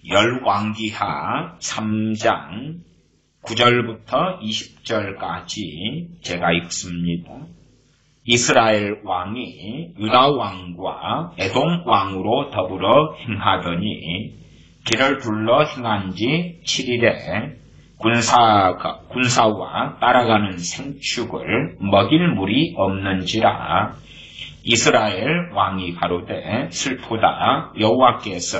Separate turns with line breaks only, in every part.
열왕기하 3장 9절부터 20절까지 제가 읽습니다. 이스라엘 왕이 유다 왕과 에돔 왕으로 더불어 행하더니 길을 둘러 행한 지 7일에 군사와 따라가는 생축을 먹일 물이 없는지라. 이스라엘 왕이 가로되 슬프다. 여호와께서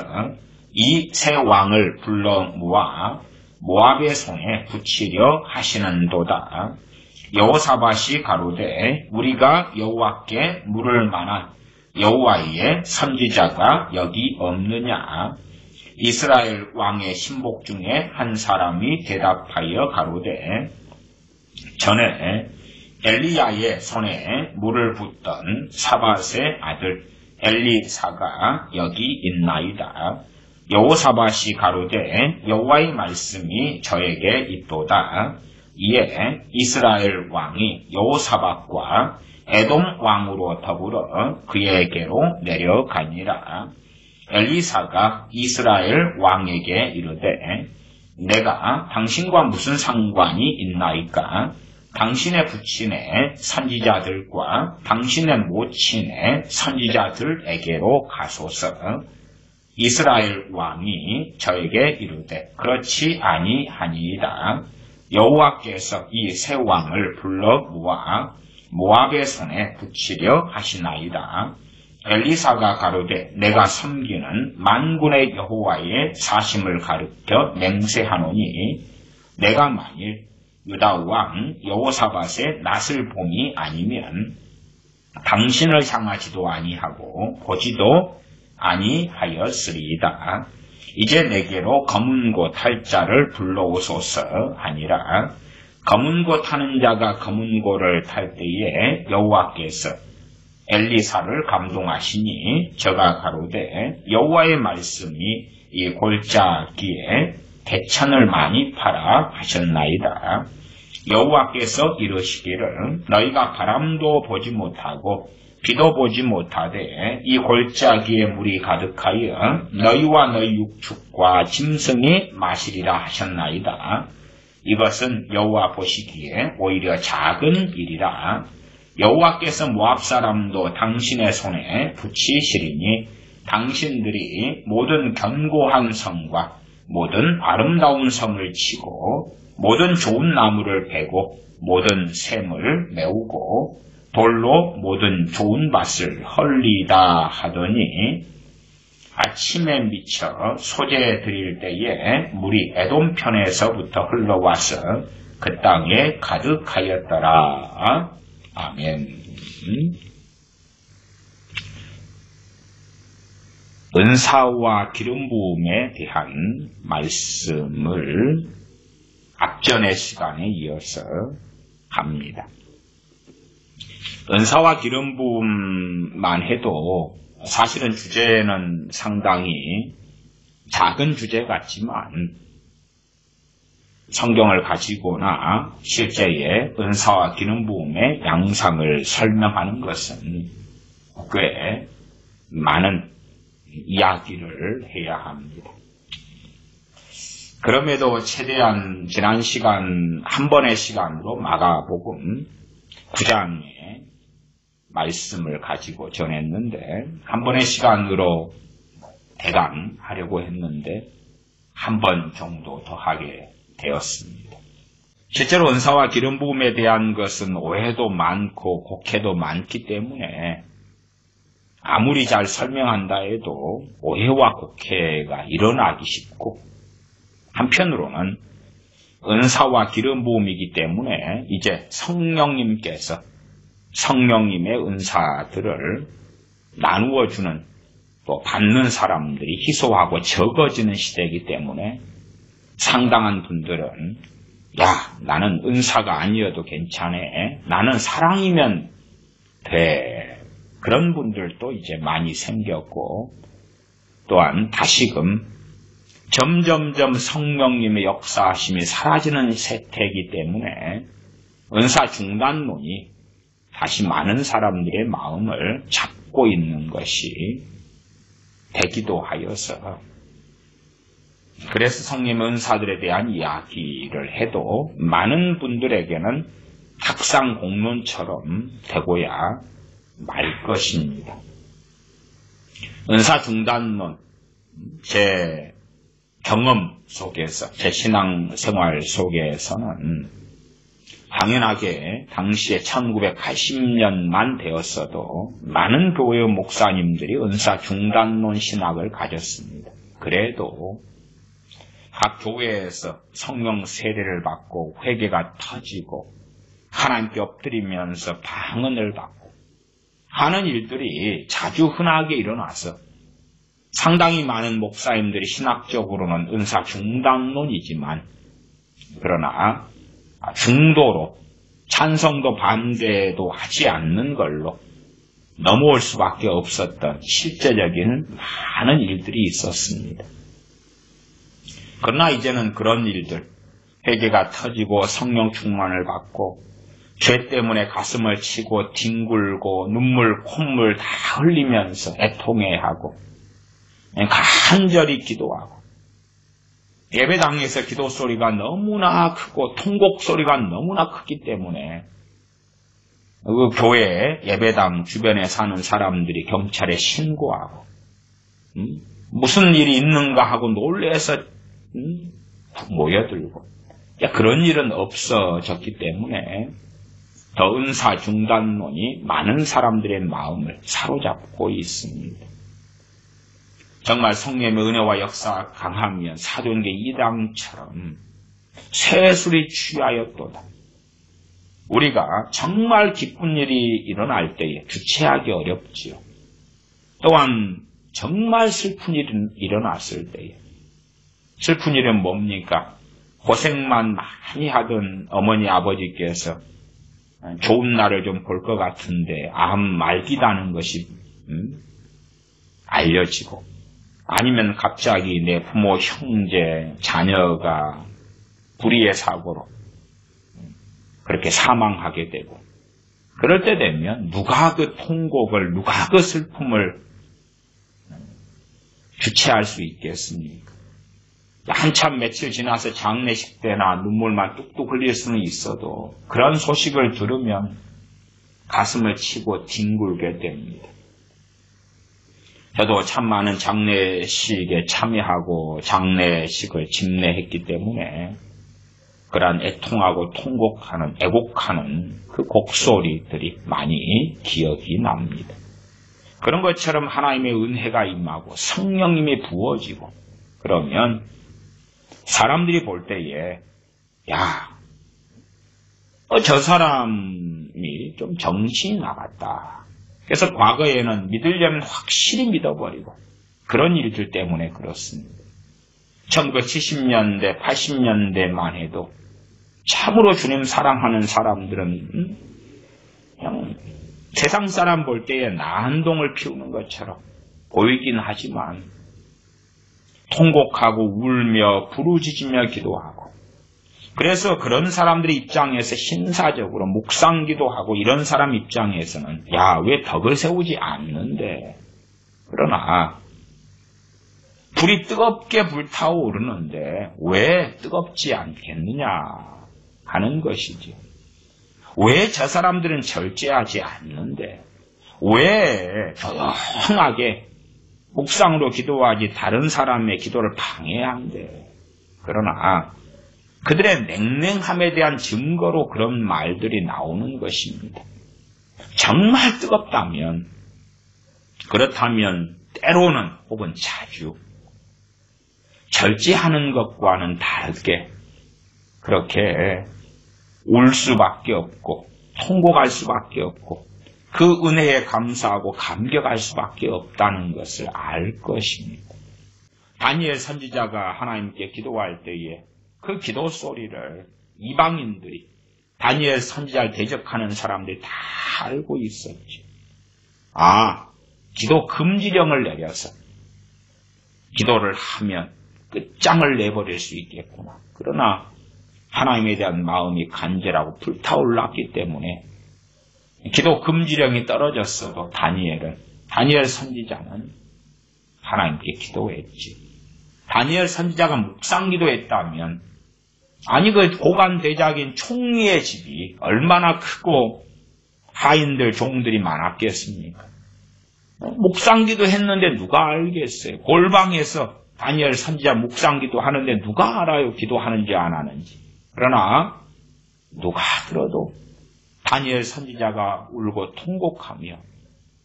이 세 왕을 불러 모아 모압의 손에 붙이려 하시는도다. 여호사밧이 가로되 우리가 여호와께 물을 만한 여호와의 선지자가 여기 없느냐. 이스라엘 왕의 신복 중에 한 사람이 대답하여 가로되 전에 엘리야의 손에 물을 붓던 사밧의 아들 엘리사가 여기 있나이다. 여호사밧이 가로되 여호와의 말씀이 저에게 있도다. 이에 이스라엘 왕이 여호사밧과 에돔 왕으로 더불어 그에게로 내려가니라. 엘리사가 이스라엘 왕에게 이르되 내가 당신과 무슨 상관이 있나이까? 당신의 부친의 선지자들과 당신의 모친의 선지자들에게로 가소서. 이스라엘 왕이 저에게 이르되 그렇지 아니하니이다. 여호와께서 이 세 왕을 불러 모아 모압의 손에 붙이려 하시나이다. 엘리사가 가로되 내가 섬기는 만군의 여호와의 사심을 가르쳐 맹세하노니 내가 만일 유다 왕 여호사밧의 낯을 봄이 아니면 당신을 향하지도 아니하고 보지도 아니하였으리이다. 이제 내게로 검은 곳 할 자를 불러오소서 하니라. 검은 곳 하는 자가 검은 곳을 탈 때에 여호와께서 엘리사를 감동하시니 저가 가로되 여호와의 말씀이 이 골짜기에 대천을 많이 팔아 하셨나이다. 여호와께서 이르시기를 너희가 바람도 보지 못하고 비도 보지 못하되 이 골짜기에 물이 가득하여 너희와 너희 육축과 짐승이 마시리라 하셨나이다. 이것은 여호와 보시기에 오히려 작은 일이라. 여호와께서 모압 사람도 당신의 손에 붙이시리니 당신들이 모든 견고한 성과 모든 아름다운 성을 치고 모든 좋은 나무를 베고 모든 샘을 메우고 돌로 모든 좋은 밭을 헐리다 하더니 아침에 미쳐 소재 드릴 때에 물이 에돔 편에서부터 흘러와서 그 땅에 가득하였더라. 아멘. 은사와 기름 부음에 대한 말씀을 앞전의 시간에 이어서 합니다. 은사와 기름 부음만 해도 사실은 주제는 상당히 작은 주제 같지만 성경을 가지고나 실제의 은사와 기름 부음의 양상을 설명하는 것은 꽤 많은 이야기를 해야 합니다. 그럼에도 최대한 지난 시간 한 번의 시간으로 마가복음 9장의 말씀을 가지고 전했는데 한 번의 시간으로 대강 하려고 했는데 한 번 정도 더 하게 되었습니다. 실제로 은사와 기름 부음에 대한 것은 오해도 많고 곡해도 많기 때문에 아무리 잘 설명한다 해도 오해와 곡해가 일어나기 쉽고 한편으로는 은사와 기름 부음이기 때문에 이제 성령님께서 성령님의 은사들을 나누어주는 또 받는 사람들이 희소하고 적어지는 시대이기 때문에 상당한 분들은 야 나는 은사가 아니어도 괜찮아. 나는 사랑이면 돼. 그런 분들도 이제 많이 생겼고 또한 다시금 점점점 성령님의 역사하심이 사라지는 세태이기 때문에 은사 중단론이 다시 많은 사람들의 마음을 잡고 있는 것이 되기도 하여서 그래서 성령 은사들에 대한 이야기를 해도 많은 분들에게는 학상 공론처럼 되고야 말 것입니다. 은사 중단론, 제 경험 속에서, 제 신앙생활 속에서는 당연하게 당시에 1980년만 되었어도 많은 교회 목사님들이 은사 중단론 신학을 가졌습니다. 그래도 각 교회에서 성령 세례를 받고 회개가 터지고 하나님께 엎드리면서 방언을 받고 하는 일들이 자주 흔하게 일어나서 상당히 많은 목사님들이 신학적으로는 은사 중단론이지만 그러나 중도로 찬성도 반대도 하지 않는 걸로 넘어올 수밖에 없었던 실제적인 많은 일들이 있었습니다. 그러나 이제는 그런 일들, 회개가 터지고 성령 충만을 받고 죄 때문에 가슴을 치고 뒹굴고 눈물, 콧물 다 흘리면서 애통해하고 간절히 기도하고 예배당에서 기도 소리가 너무나 크고 통곡 소리가 너무나 크기 때문에 그 교회 예배당 주변에 사는 사람들이 경찰에 신고하고 무슨 일이 있는가 하고 놀래서 모여들고 그런 일은 없어졌기 때문에 더 은사 중단론이 많은 사람들의 마음을 사로잡고 있습니다. 정말 성령의 은혜와 역사가 강하면 사도행전 2장처럼 쇠술이 취하였도다. 우리가 정말 기쁜 일이 일어날 때에 주체하기 어렵지요. 또한 정말 슬픈 일이 일어났을 때에 슬픈 일은 뭡니까? 고생만 많이 하던 어머니 아버지께서 좋은 날을 좀 볼 것 같은데 암 말기다는 것이 알려지고 아니면 갑자기 내 부모, 형제, 자녀가 불의의 사고로 그렇게 사망하게 되고 그럴 때 되면 누가 그 통곡을, 누가 그 슬픔을 주체할 수 있겠습니까? 한참 며칠 지나서 장례식 때나 눈물만 뚝뚝 흘릴 수는 있어도 그런 소식을 들으면 가슴을 치고 뒹굴게 됩니다. 저도 참 많은 장례식에 참여하고 장례식을 집례했기 때문에 그러한 애통하고 통곡하는, 애곡하는 그 곡소리들이 많이 기억이 납니다. 그런 것처럼 하나님의 은혜가 임하고 성령님이 부어지고 그러면 사람들이 볼 때에 저 사람이 좀 정신이 나갔다. 그래서 과거에는 믿으려면 확실히 믿어버리고 그런 일들 때문에 그렇습니다. 1970년대, 80년대만 해도 참으로 주님 사랑하는 사람들은 그냥 세상 사람 볼 때에 난동을 피우는 것처럼 보이긴 하지만 통곡하고 울며 부르짖으며 기도하고 그래서 그런 사람들의 입장에서 신사적으로 묵상기도 하고 이런 사람 입장에서는 왜 덕을 세우지 않는데 그러나 불이 뜨겁게 불타오르는데 왜 뜨겁지 않겠느냐 하는 것이죠. 왜 저 사람들은 절제하지 않는데 왜 조용하게 묵상으로 기도하지 다른 사람의 기도를 방해한대. 그러나 그들의 냉랭함에 대한 증거로 그런 말들이 나오는 것입니다. 정말 뜨겁다면 그렇다면 때로는 혹은 자주 절제하는 것과는 다르게 그렇게 울 수밖에 없고 통곡할 수밖에 없고 그 은혜에 감사하고 감격할 수밖에 없다는 것을 알 것입니다. 다니엘 선지자가 하나님께 기도할 때에 그 기도 소리를 이방인들이 다니엘 선지자를 대적하는 사람들이 다 알고 있었지. 기도 금지령을 내려서 기도를 하면 끝장을 내버릴 수 있겠구나. 그러나 하나님에 대한 마음이 간절하고 불타올랐기 때문에 기도 금지령이 떨어졌어도 다니엘 선지자는 하나님께 기도했지. 다니엘 선지자가 묵상기도 했다면, 아니 그 고관대작인 총리의 집이 얼마나 크고 하인들 종들이 많았겠습니까? 묵상기도 했는데 누가 알겠어요? 골방에서 다니엘 선지자 묵상기도 하는데 누가 알아요? 기도하는지 안 하는지. 그러나 누가 들어도 다니엘 선지자가 울고 통곡하며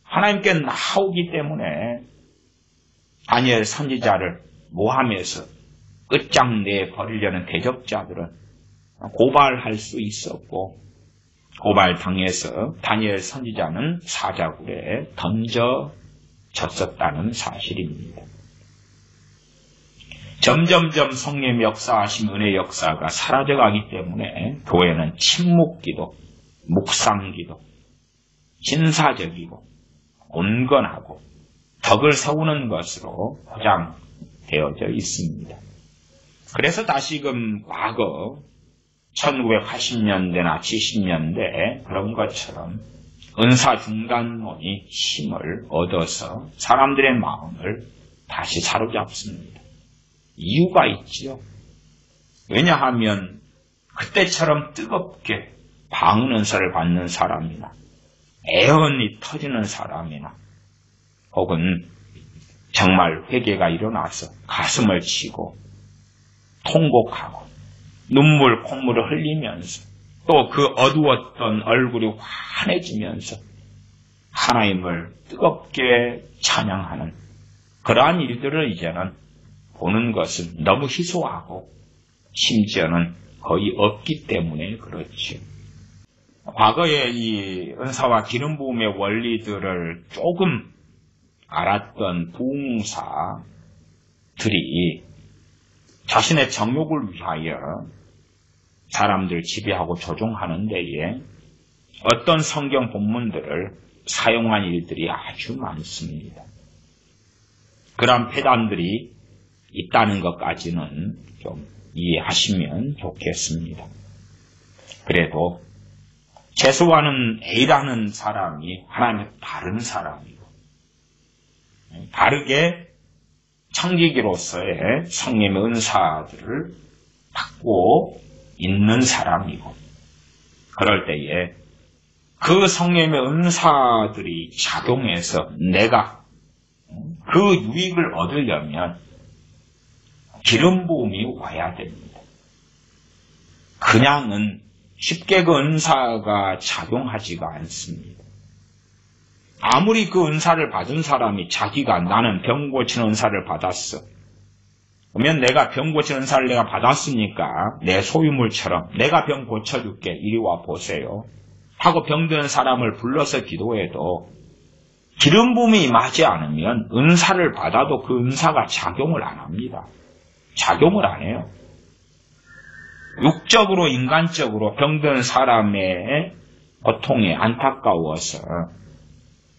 하나님께 나오기 때문에 다니엘 선지자를 모함해서 끝장내 버리려는 대적자들은 고발할 수 있었고, 고발당해서 다니엘 선지자는 사자굴에 던져졌었다는 사실입니다. 점점점 성령의 역사하신 은혜의 역사가 사라져가기 때문에 교회는 침묵기도, 묵상기도, 진사적이고 온건하고 덕을 세우는 것으로 포장되어져 있습니다. 그래서 다시금 과거 1980년대나 70년대 그런 것처럼 은사 중단론이 힘을 얻어서 사람들의 마음을 다시 사로잡습니다. 이유가 있지요. 왜냐하면 그때처럼 뜨겁게 방언 은사를 받는 사람이나 애언이 터지는 사람이나 혹은 정말 회개가 일어나서 가슴을 치고 통곡하고 눈물 콧물을 흘리면서 또 그 어두웠던 얼굴이 환해지면서 하나님을 뜨겁게 찬양하는 그러한 일들을 이제는 보는 것은 너무 희소하고 심지어는 거의 없기 때문에 그렇죠. 과거에 이 은사와 기름 부음의 원리들을 조금 알았던 부흥사들이 자신의 정욕을 위하여 사람들 지배하고 조종하는 데에 어떤 성경 본문들을 사용한 일들이 아주 많습니다. 그런 폐단들이 있다는 것까지는 좀 이해하시면 좋겠습니다. 그래도 최소한은 A라는 사람이 하나님의 바른 사람이고 바르게 청지기로서의 성령의 은사들을 받고 있는 사람이고 그럴 때에 그 성령의 은사들이 작용해서 내가 그 유익을 얻으려면 기름 부음이 와야 됩니다. 그냥은 쉽게 그 은사가 작용하지가 않습니다. 아무리 그 은사를 받은 사람이 자기가 나는 병 고치는 은사를 받았어. 그러면 내가 병 고치는 은사를 내가 받았으니까 내 소유물처럼 내가 병 고쳐줄게. 이리 와 보세요. 하고 병든 사람을 불러서 기도해도 기름 부음이 임하지 않으면 은사를 받아도 그 은사가 작용을 안 합니다. 작용을 안 해요. 육적으로 인간적으로 병든 사람의 고통에 안타까워서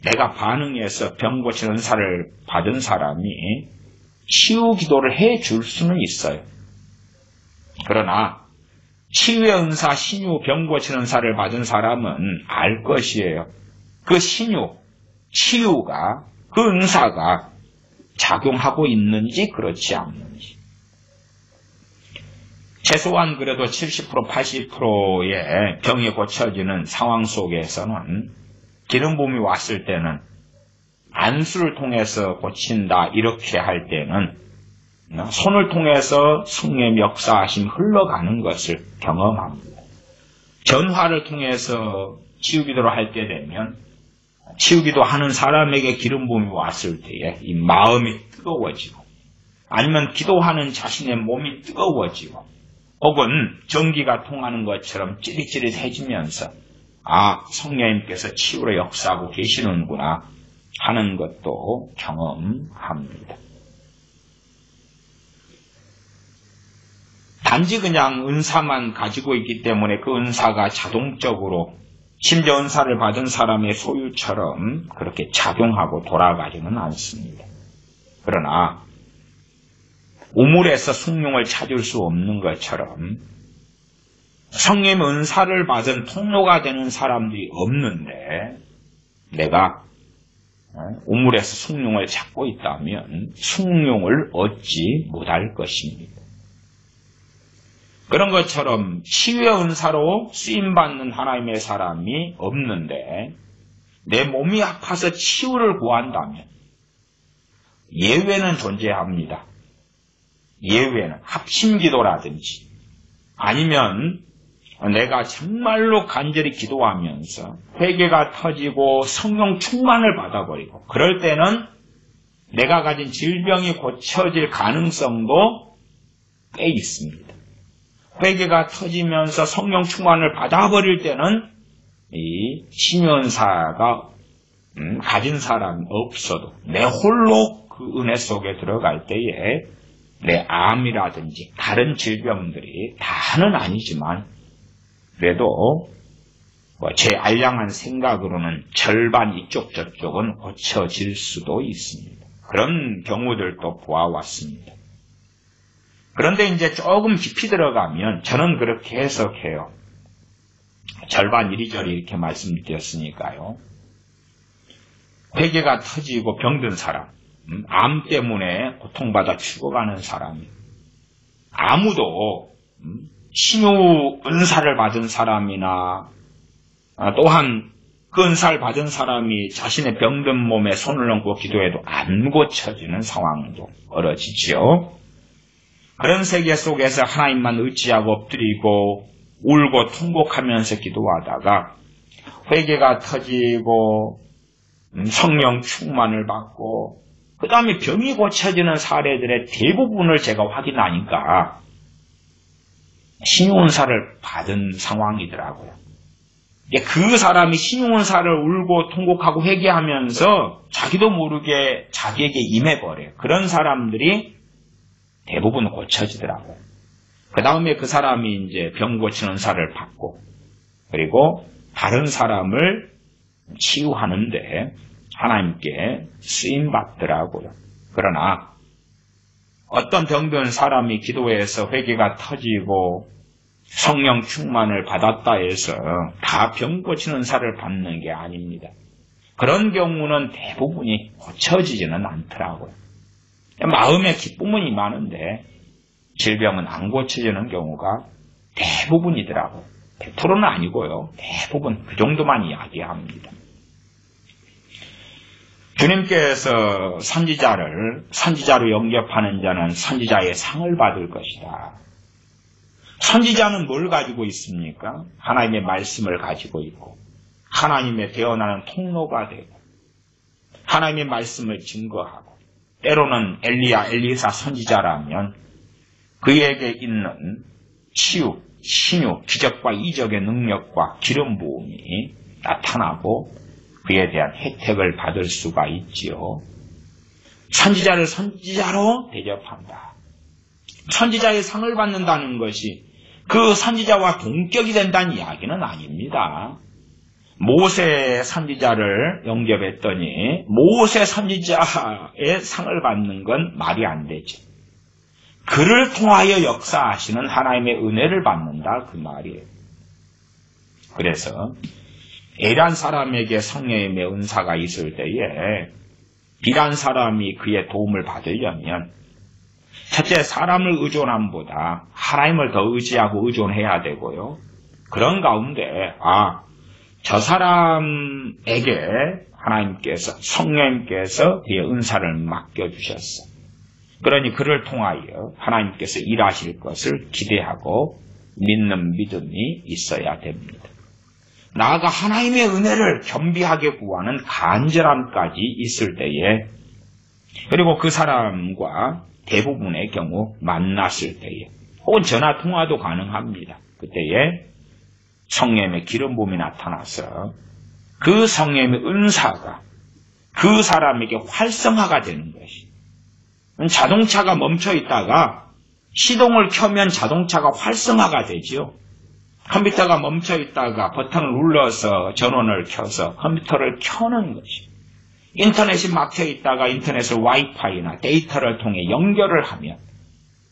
내가 반응해서 병 고치는 은사를 받은 사람이 치유 기도를 해줄 수는 있어요. 그러나 치유의 은사, 신유, 병 고치는 은사를 받은 사람은 알 것이에요. 그 신유, 치유가, 그 은사가 작용하고 있는지 그렇지 않는지. 최소한 그래도 70%, 80%의 병이 고쳐지는 상황 속에서는 기름 부음이 왔을 때는 안수를 통해서 고친다 이렇게 할 때는 손을 통해서 성령의 역사하심이 흘러가는 것을 경험합니다. 전화를 통해서 치유기도를 할 때 되면 치유기도 하는 사람에게 기름 부음이 왔을 때에 이 마음이 뜨거워지고 아니면 기도하는 자신의 몸이 뜨거워지고 혹은 전기가 통하는 것처럼 찌릿찌릿해지면서 아, 성령님께서 치유로 역사하고 계시는구나 하는 것도 경험합니다. 단지 그냥 은사만 가지고 있기 때문에 그 은사가 자동적으로 심지어 은사를 받은 사람의 소유처럼 그렇게 작용하고 돌아가지는 않습니다. 그러나 우물에서 숭늉을 찾을 수 없는 것처럼 성령의 은사를 받은 통로가 되는 사람들이 없는데 내가 우물에서 숭늉을 찾고 있다면 숭늉을 얻지 못할 것입니다. 그런 것처럼 치유의 은사로 쓰임받는 하나님의 사람이 없는데 내 몸이 아파서 치유를 구한다면 예외는 존재합니다. 예외는 합심기도라든지 아니면 내가 정말로 간절히 기도하면서 회개가 터지고 성령 충만을 받아버리고 그럴 때는 내가 가진 질병이 고쳐질 가능성도 꽤 있습니다. 회개가 터지면서 성령 충만을 받아버릴 때는 이 신연사가 가진 사람이 없어도 내 홀로 그 은혜 속에 들어갈 때에 내 암이라든지 다른 질병들이 다는 아니지만 그래도 제 알량한 생각으로는 절반 이쪽 저쪽은 고쳐질 수도 있습니다. 그런 경우들도 보아왔습니다. 그런데 이제 조금 깊이 들어가면 저는 그렇게 해석해요. 절반 이리저리 이렇게 말씀드렸으니까요. 회개가 터지고 병든 사람, 암 때문에 고통받아 죽어가는 사람이 아무도 신유 은사를 받은 사람이나 또한 그 은사를 받은 사람이 자신의 병든 몸에 손을 얹고 기도해도 안 고쳐지는 상황도 벌어지죠. 그런 세계 속에서 하나님만 의지하고 엎드리고 울고 통곡하면서 기도하다가 회개가 터지고 성령 충만을 받고 그 다음에 병이 고쳐지는 사례들의 대부분을 제가 확인하니까 신유은사를 받은 상황이더라고요. 그 사람이 신유은사를 울고 통곡하고 회개하면서 자기도 모르게 자기에게 임해버려요. 그런 사람들이 대부분 고쳐지더라고요. 그 다음에 그 사람이 이제 병 고치는 은사를 받고 그리고 다른 사람을 치유하는데 하나님께 쓰임받더라고요. 그러나 어떤 병든 사람이 기도해서 회개가 터지고 성령 충만을 받았다 해서 다 병 고치는 은사를 받는 게 아닙니다. 그런 경우는 대부분이 고쳐지지는 않더라고요. 마음의 기쁨은 임하는데 질병은 안 고쳐지는 경우가 대부분이더라고요. 100%는 아니고요. 대부분 그 정도만 이야기합니다. 주님께서 선지자로 영접하는 자는 선지자의 상을 받을 것이다. 선지자는 뭘 가지고 있습니까? 하나님의 말씀을 가지고 있고 하나님의 되어나는 통로가 되고 하나님의 말씀을 증거하고 때로는 엘리야, 엘리사 선지자라면 그에게 있는 치유, 신유, 기적과 이적의 능력과 기름 부음이 나타나고 그에 대한 혜택을 받을 수가 있지요. 선지자를 선지자로 대접한다. 선지자의 상을 받는다는 것이 그 선지자와 동격이 된다는 이야기는 아닙니다. 모세 선지자를 영접했더니 모세 선지자의 상을 받는 건 말이 안 되죠. 그를 통하여 역사하시는 하나님의 은혜를 받는다 그 말이에요. 그래서 A란 사람에게 성령의 은사가 있을 때에 B란 사람이 그의 도움을 받으려면 첫째 사람을 의존함보다 하나님을 더 의지하고 의존해야 되고요. 그런 가운데 저 사람에게 하나님께서 성령님께서 그의 은사를 맡겨주셨어. 그러니 그를 통하여 하나님께서 일하실 것을 기대하고 믿는 믿음이 있어야 됩니다. 나아가 하나님의 은혜를 겸비하게 구하는 간절함까지 있을 때에 그리고 그 사람과 대부분의 경우 만났을 때에 혹은 전화통화도 가능합니다. 그때에 성령의 기름 부음이 나타나서 그 성령의 은사가 그 사람에게 활성화가 되는 것이 자동차가 멈춰 있다가 시동을 켜면 자동차가 활성화가 되지요. 컴퓨터가 멈춰 있다가 버튼을 눌러서 전원을 켜서 컴퓨터를 켜는 것이 인터넷이 막혀 있다가 인터넷을 와이파이나 데이터를 통해 연결을 하면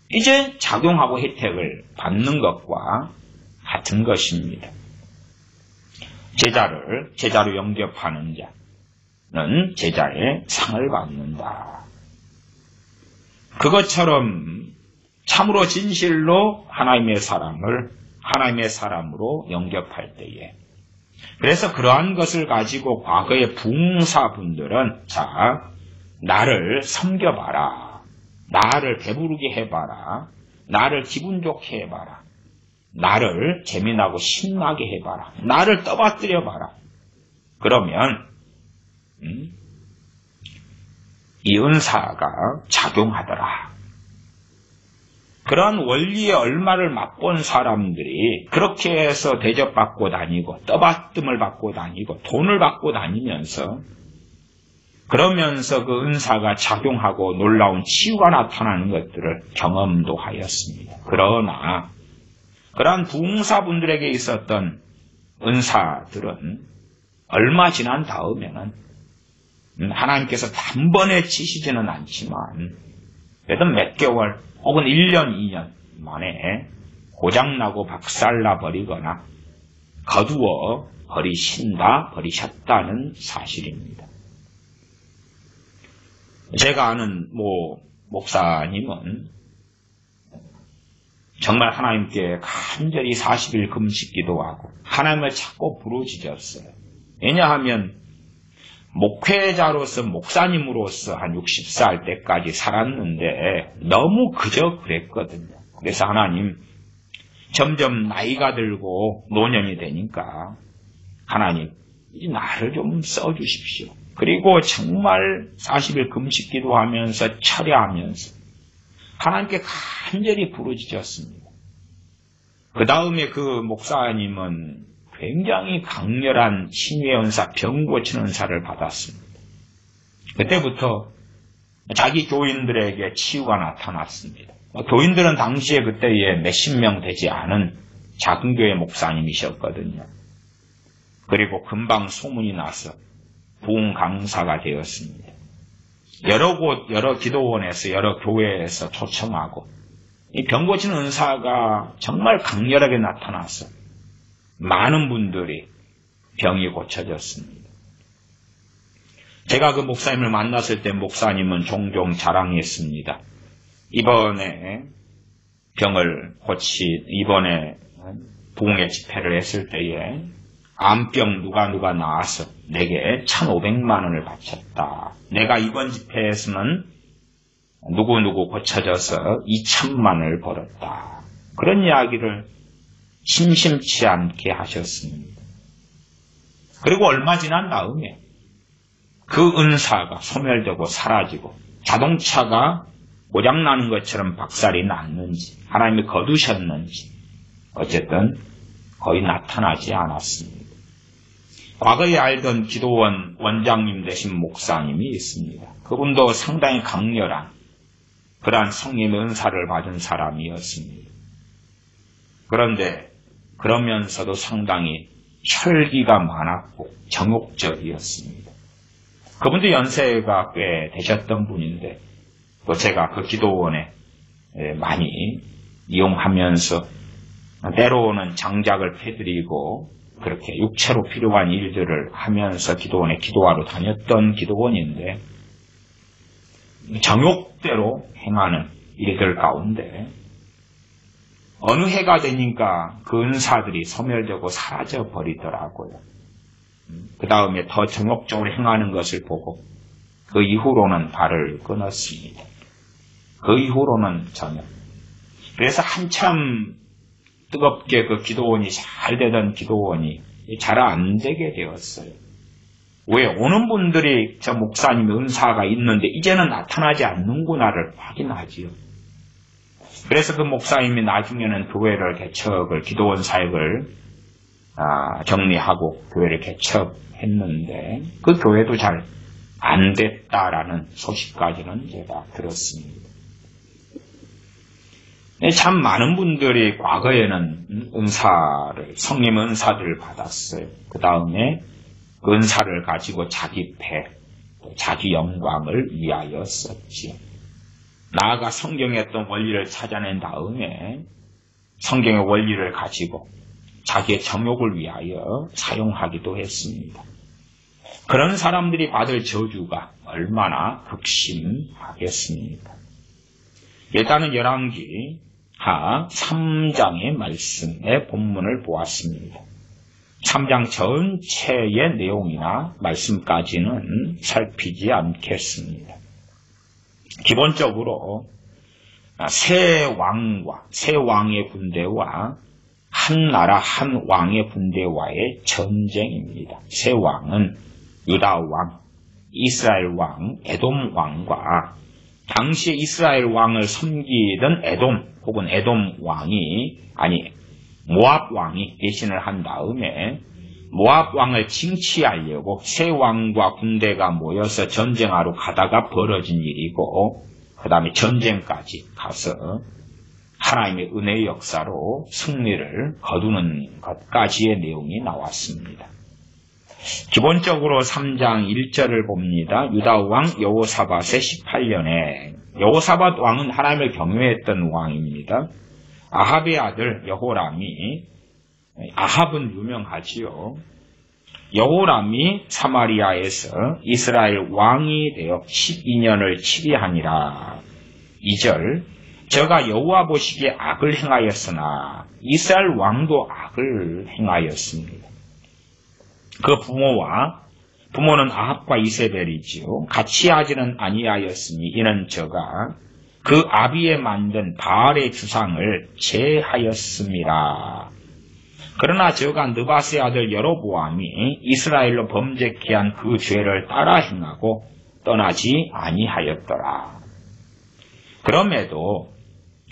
이제 작용하고 혜택을 받는 것과 같은 것입니다. 제자로 영접하는 자, 제자의 상을 받는다. 그것처럼 참으로 진실로 하나님의 사람을 하나님의 사람으로 영접할 때에, 그래서 그러한 것을 가지고 과거의 부흥사분들은 자, 나를 섬겨봐라, 나를 배부르게 해봐라, 나를 기분 좋게 해봐라, 나를 재미나고 신나게 해봐라, 나를 떠받들여봐라. 그러면 이 은사가 작용하더라. 그런 원리의 얼마를 맛본 사람들이 그렇게 해서 대접받고 다니고 떠받듦을 받고 다니고 돈을 받고 다니면서, 그러면서 그 은사가 작용하고 놀라운 치유가 나타나는 것들을 경험도 하였습니다. 그러나 그러한 부흥사분들에게 있었던 은사들은 얼마 지난 다음에는 하나님께서 단번에 치시지는 않지만 그래도 몇 개월 혹은 1년, 2년 만에 고장나고 박살나 버리거나 거두어 버리셨다는 사실입니다. 제가 아는 목사님은 정말 하나님께 간절히 40일 금식 기도하고 하나님을 찾고 부르짖었어요. 왜냐하면 목회자로서 목사님으로서 한 60살 때까지 살았는데 너무 그저 그랬거든요. 그래서 하나님, 점점 나이가 들고 노년이 되니까 하나님 이제 나를 좀 써주십시오. 그리고 정말 40일 금식 기도하면서 철야하면서 하나님께 간절히 부르짖었습니다. 그 다음에 그 목사님은 굉장히 강렬한 신유의 은사, 병 고치는 은사를 받았습니다. 그때부터 자기 교인들에게 치유가 나타났습니다. 교인들은 당시에 그때에 몇십 명 되지 않은 작은 교회 목사님이셨거든요. 그리고 금방 소문이 나서 부흥 강사가 되었습니다. 여러 곳, 여러 기도원에서, 여러 교회에서 초청하고 이 병 고치는 은사가 정말 강렬하게 나타나서 많은 분들이 병이 고쳐졌습니다. 제가 그 목사님을 만났을 때 목사님은 종종 자랑했습니다. 이번에 이번에 부흥의 집회를 했을 때에 암병 누가 나와서 내게 1,500만 원을 바쳤다. 내가 이번 집회에서는 누구 고쳐져서 2,000만 원을 벌었다. 그런 이야기를 심심치 않게 하셨습니다. 그리고 얼마 지난 다음에 그 은사가 소멸되고 사라지고 자동차가 고장나는 것처럼 박살이 났는지 하나님이 거두셨는지 어쨌든 거의 나타나지 않았습니다. 과거에 알던 기도원 원장님 되신 목사님이 있습니다. 그분도 상당히 강렬한 그러한 성령의 은사를 받은 사람이었습니다. 그런데 그러면서도 상당히 혈기가 많았고 정욕적이었습니다. 그분도 연세가 꽤 되셨던 분인데 또 제가 그 기도원에 많이 이용하면서 때로는 장작을 패드리고 그렇게 육체로 필요한 일들을 하면서 기도원에 기도하러 다녔던 기도원인데 정욕대로 행하는 일들 가운데 어느 해가 되니까 그 은사들이 소멸되고 사라져 버리더라고요. 그 다음에 더 정욕적으로 행하는 것을 보고 그 이후로는 발을 끊었습니다. 그 이후로는 전혀. 그래서 한참 뜨겁게 그 기도원이 잘 되던 기도원이 잘 안 되게 되었어요. 왜? 오는 분들이 저 목사님의 은사가 있는데 이제는 나타나지 않는구나를 확인하지요. 그래서 그 목사님이 나중에는 기도원 사역을 정리하고 교회를 개척했는데 그 교회도 잘 안 됐다라는 소식까지는 제가 들었습니다. 참 많은 분들이 과거에는 성령 은사들을 받았어요. 그 다음에 그 은사를 가지고 자기 배, 자기 영광을 위하여 썼지요. 나아가 성경의 어떤 원리를 찾아낸 다음에 성경의 원리를 가지고 자기의 정욕을 위하여 사용하기도 했습니다. 그런 사람들이 받을 저주가 얼마나 극심하겠습니까? 일단은 열왕기하 3장의 말씀의 본문을 보았습니다. 3장 전체의 내용이나 말씀까지는 살피지 않겠습니다. 기본적으로 세 왕의 군대와 한 나라 한 왕의 군대와의 전쟁입니다. 세 왕은 유다 왕, 이스라엘 왕, 에돔 왕과 당시 이스라엘 왕을 섬기던 에돔 혹은 에돔 왕이 모압 왕이 대신을 한 다음에 모압 왕을 징치하려고 세 왕과 군대가 모여서 전쟁하러 가다가 벌어진 일이고 그 다음에 전쟁까지 가서 하나님의 은혜의 역사로 승리를 거두는 것까지의 내용이 나왔습니다. 기본적으로 3장 1절을 봅니다. 유다 왕 여호사밧의 18년에 여호사밧 왕은 하나님을 경외했던 왕입니다. 아합의 아들 여호람이 아합은 유명하지요. 여호람이 사마리아에서 이스라엘 왕이 되어 12년을 치리하니라. 2절 저가 여호와 보시기에 악을 행하였으나 이스라엘 왕도 악을 행하였습니다. 그 부모는 아합과 이세벨이지요. 같이 하지는 아니하였으니 이는 저가 그 아비에 만든 바알의 주상을 제하였습니다. 그러나 저가 느밧의 아들 여로보암이 이스라엘로 범죄케 한 그 죄를 따라 행하고 떠나지 아니하였더라. 그럼에도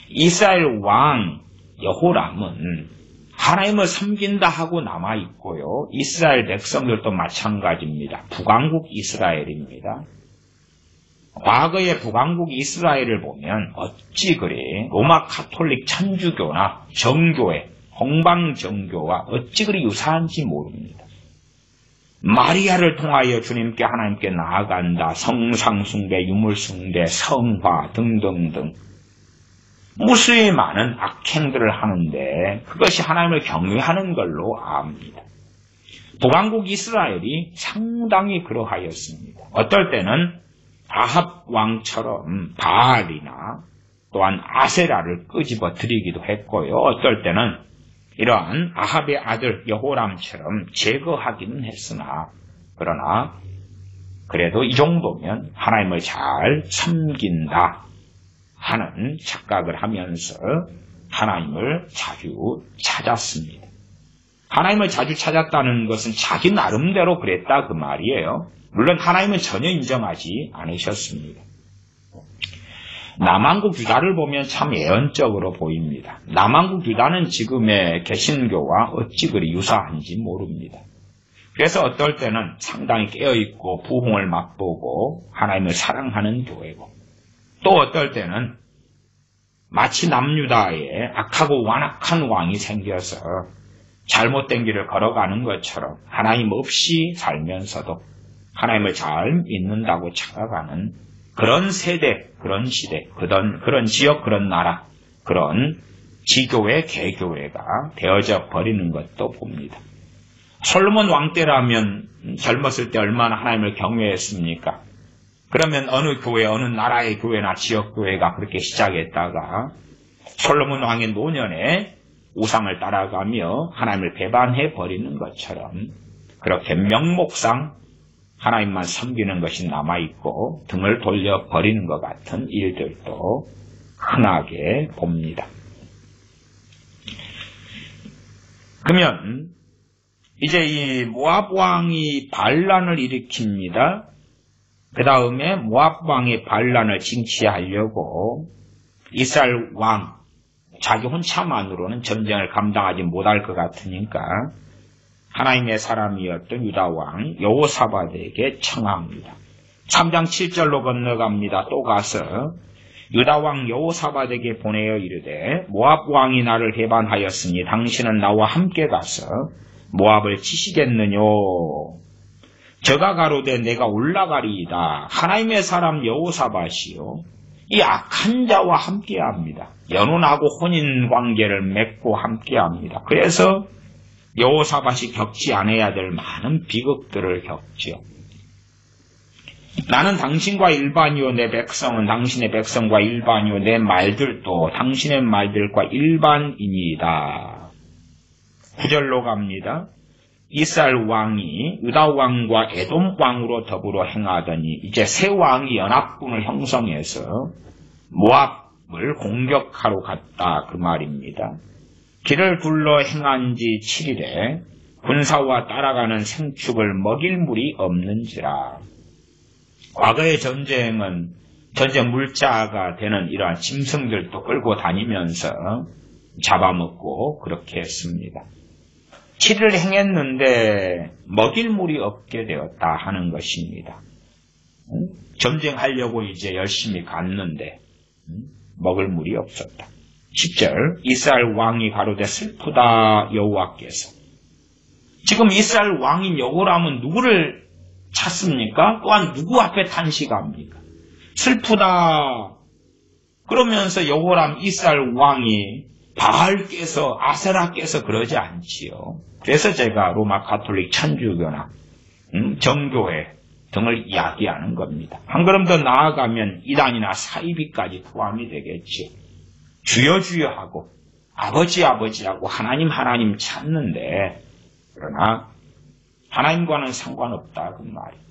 이스라엘 왕 여호람은 하나님을 섬긴다 하고 남아있고요. 이스라엘 백성들도 마찬가지입니다. 북왕국 이스라엘입니다. 과거의 북왕국 이스라엘을 보면 어찌 그래 로마 가톨릭 천주교나 정교회, 홍방정교와 어찌 그리 유사한지 모릅니다. 마리아를 통하여 주님께 하나님께 나아간다. 성상숭배, 유물숭배, 성화 등등등 무수히 많은 악행들을 하는데 그것이 하나님을 경외하는 걸로 압니다. 북왕국 이스라엘이 상당히 그러하였습니다. 어떨 때는 아합 왕처럼 바알이나 또한 아세라를 끄집어 드리기도 했고요. 어떨 때는 이러한 아합의 아들 여호람처럼 제거하기는 했으나 그러나 그래도 이 정도면 하나님을 잘 섬긴다 하는 착각을 하면서 하나님을 자주 찾았습니다. 하나님을 자주 찾았다는 것은 자기 나름대로 그랬다 그 말이에요. 물론 하나님은 전혀 인정하지 않으셨습니다. 남한국 유다를 보면 참 예언적으로 보입니다. 남한국 유다는 지금의 개신교와 어찌 그리 유사한지 모릅니다. 그래서 어떨 때는 상당히 깨어있고 부흥을 맛보고 하나님을 사랑하는 교회고 또 어떨 때는 마치 남유다에 악하고 완악한 왕이 생겨서 잘못된 길을 걸어가는 것처럼 하나님 없이 살면서도 하나님을 잘 믿는다고 착각하는 그런 세대, 그런 시대, 그런 지역, 그런 나라, 그런 지교회, 개교회가 되어져 버리는 것도 봅니다. 솔로몬 왕 때라면 젊었을 때 얼마나 하나님을 경외했습니까? 그러면 어느 교회, 어느 나라의 교회나 지역 교회가 그렇게 시작했다가 솔로몬 왕의 노년에 우상을 따라가며 하나님을 배반해 버리는 것처럼 그렇게 명목상 하나님만 섬기는 것이 남아있고 등을 돌려버리는 것 같은 일들도 흔하게 봅니다. 그러면 이제 이 모압 왕이 반란을 일으킵니다. 그 다음에 모압 왕이 반란을 징치하려고 이스라엘 왕 자기 혼자만으로는 전쟁을 감당하지 못할 것 같으니까 하나님의 사람이었던 유다 왕 여호사밧에게 청합니다. 3장 7절로 건너갑니다. 또 가서 유다 왕 여호사밧에게 보내어 이르되 모압 왕이 나를 해반하였으니 당신은 나와 함께 가서 모압을 치시겠느뇨. 저가 가로되 내가 올라가리이다. 하나님의 사람 여호사밧이요 이 악한 자와 함께합니다. 연혼하고 혼인관계를 맺고 함께합니다. 그래서 여호사밧이 겪지 않아야 될 많은 비극들을 겪죠. 나는 당신과 일반이요 내 백성은 당신의 백성과 일반이요 내 말들도 당신의 말들과 일반이니이다. 9절로 갑니다. 이스라엘 왕이 유다 왕과 에돔 왕으로 더불어 행하더니 이제 세 왕이 연합군을 형성해서 모압을 공격하러 갔다 그 말입니다. 길을 둘러 행한 지 7일에 군사와 따라가는 생축을 먹일 물이 없는지라. 과거의 전쟁은 전쟁 물자가 되는 이러한 짐승들도 끌고 다니면서 잡아먹고 그렇게 했습니다. 7일 행했는데 먹일 물이 없게 되었다 하는 것입니다. 전쟁하려고 이제 열심히 갔는데 먹을 물이 없었다. 10절 이스라엘 왕이 가로되 슬프다 여호와께서. 지금 이스라엘 왕인 여호람은 누구를 찾습니까? 또한 누구 앞에 탄식합니까? 슬프다. 그러면서 여호람 이스라엘 왕이 바알께서 아세라께서 그러지 않지요. 그래서 제가 로마 가톨릭 천주교나 정교회 등을 이야기하는 겁니다. 한 걸음 더 나아가면 이단이나 사이비까지 포함이 되겠지요. 주여 주여 하고 아버지 아버지하고 하나님 하나님 찾는데 그러나 하나님과는 상관없다 그 말이에요.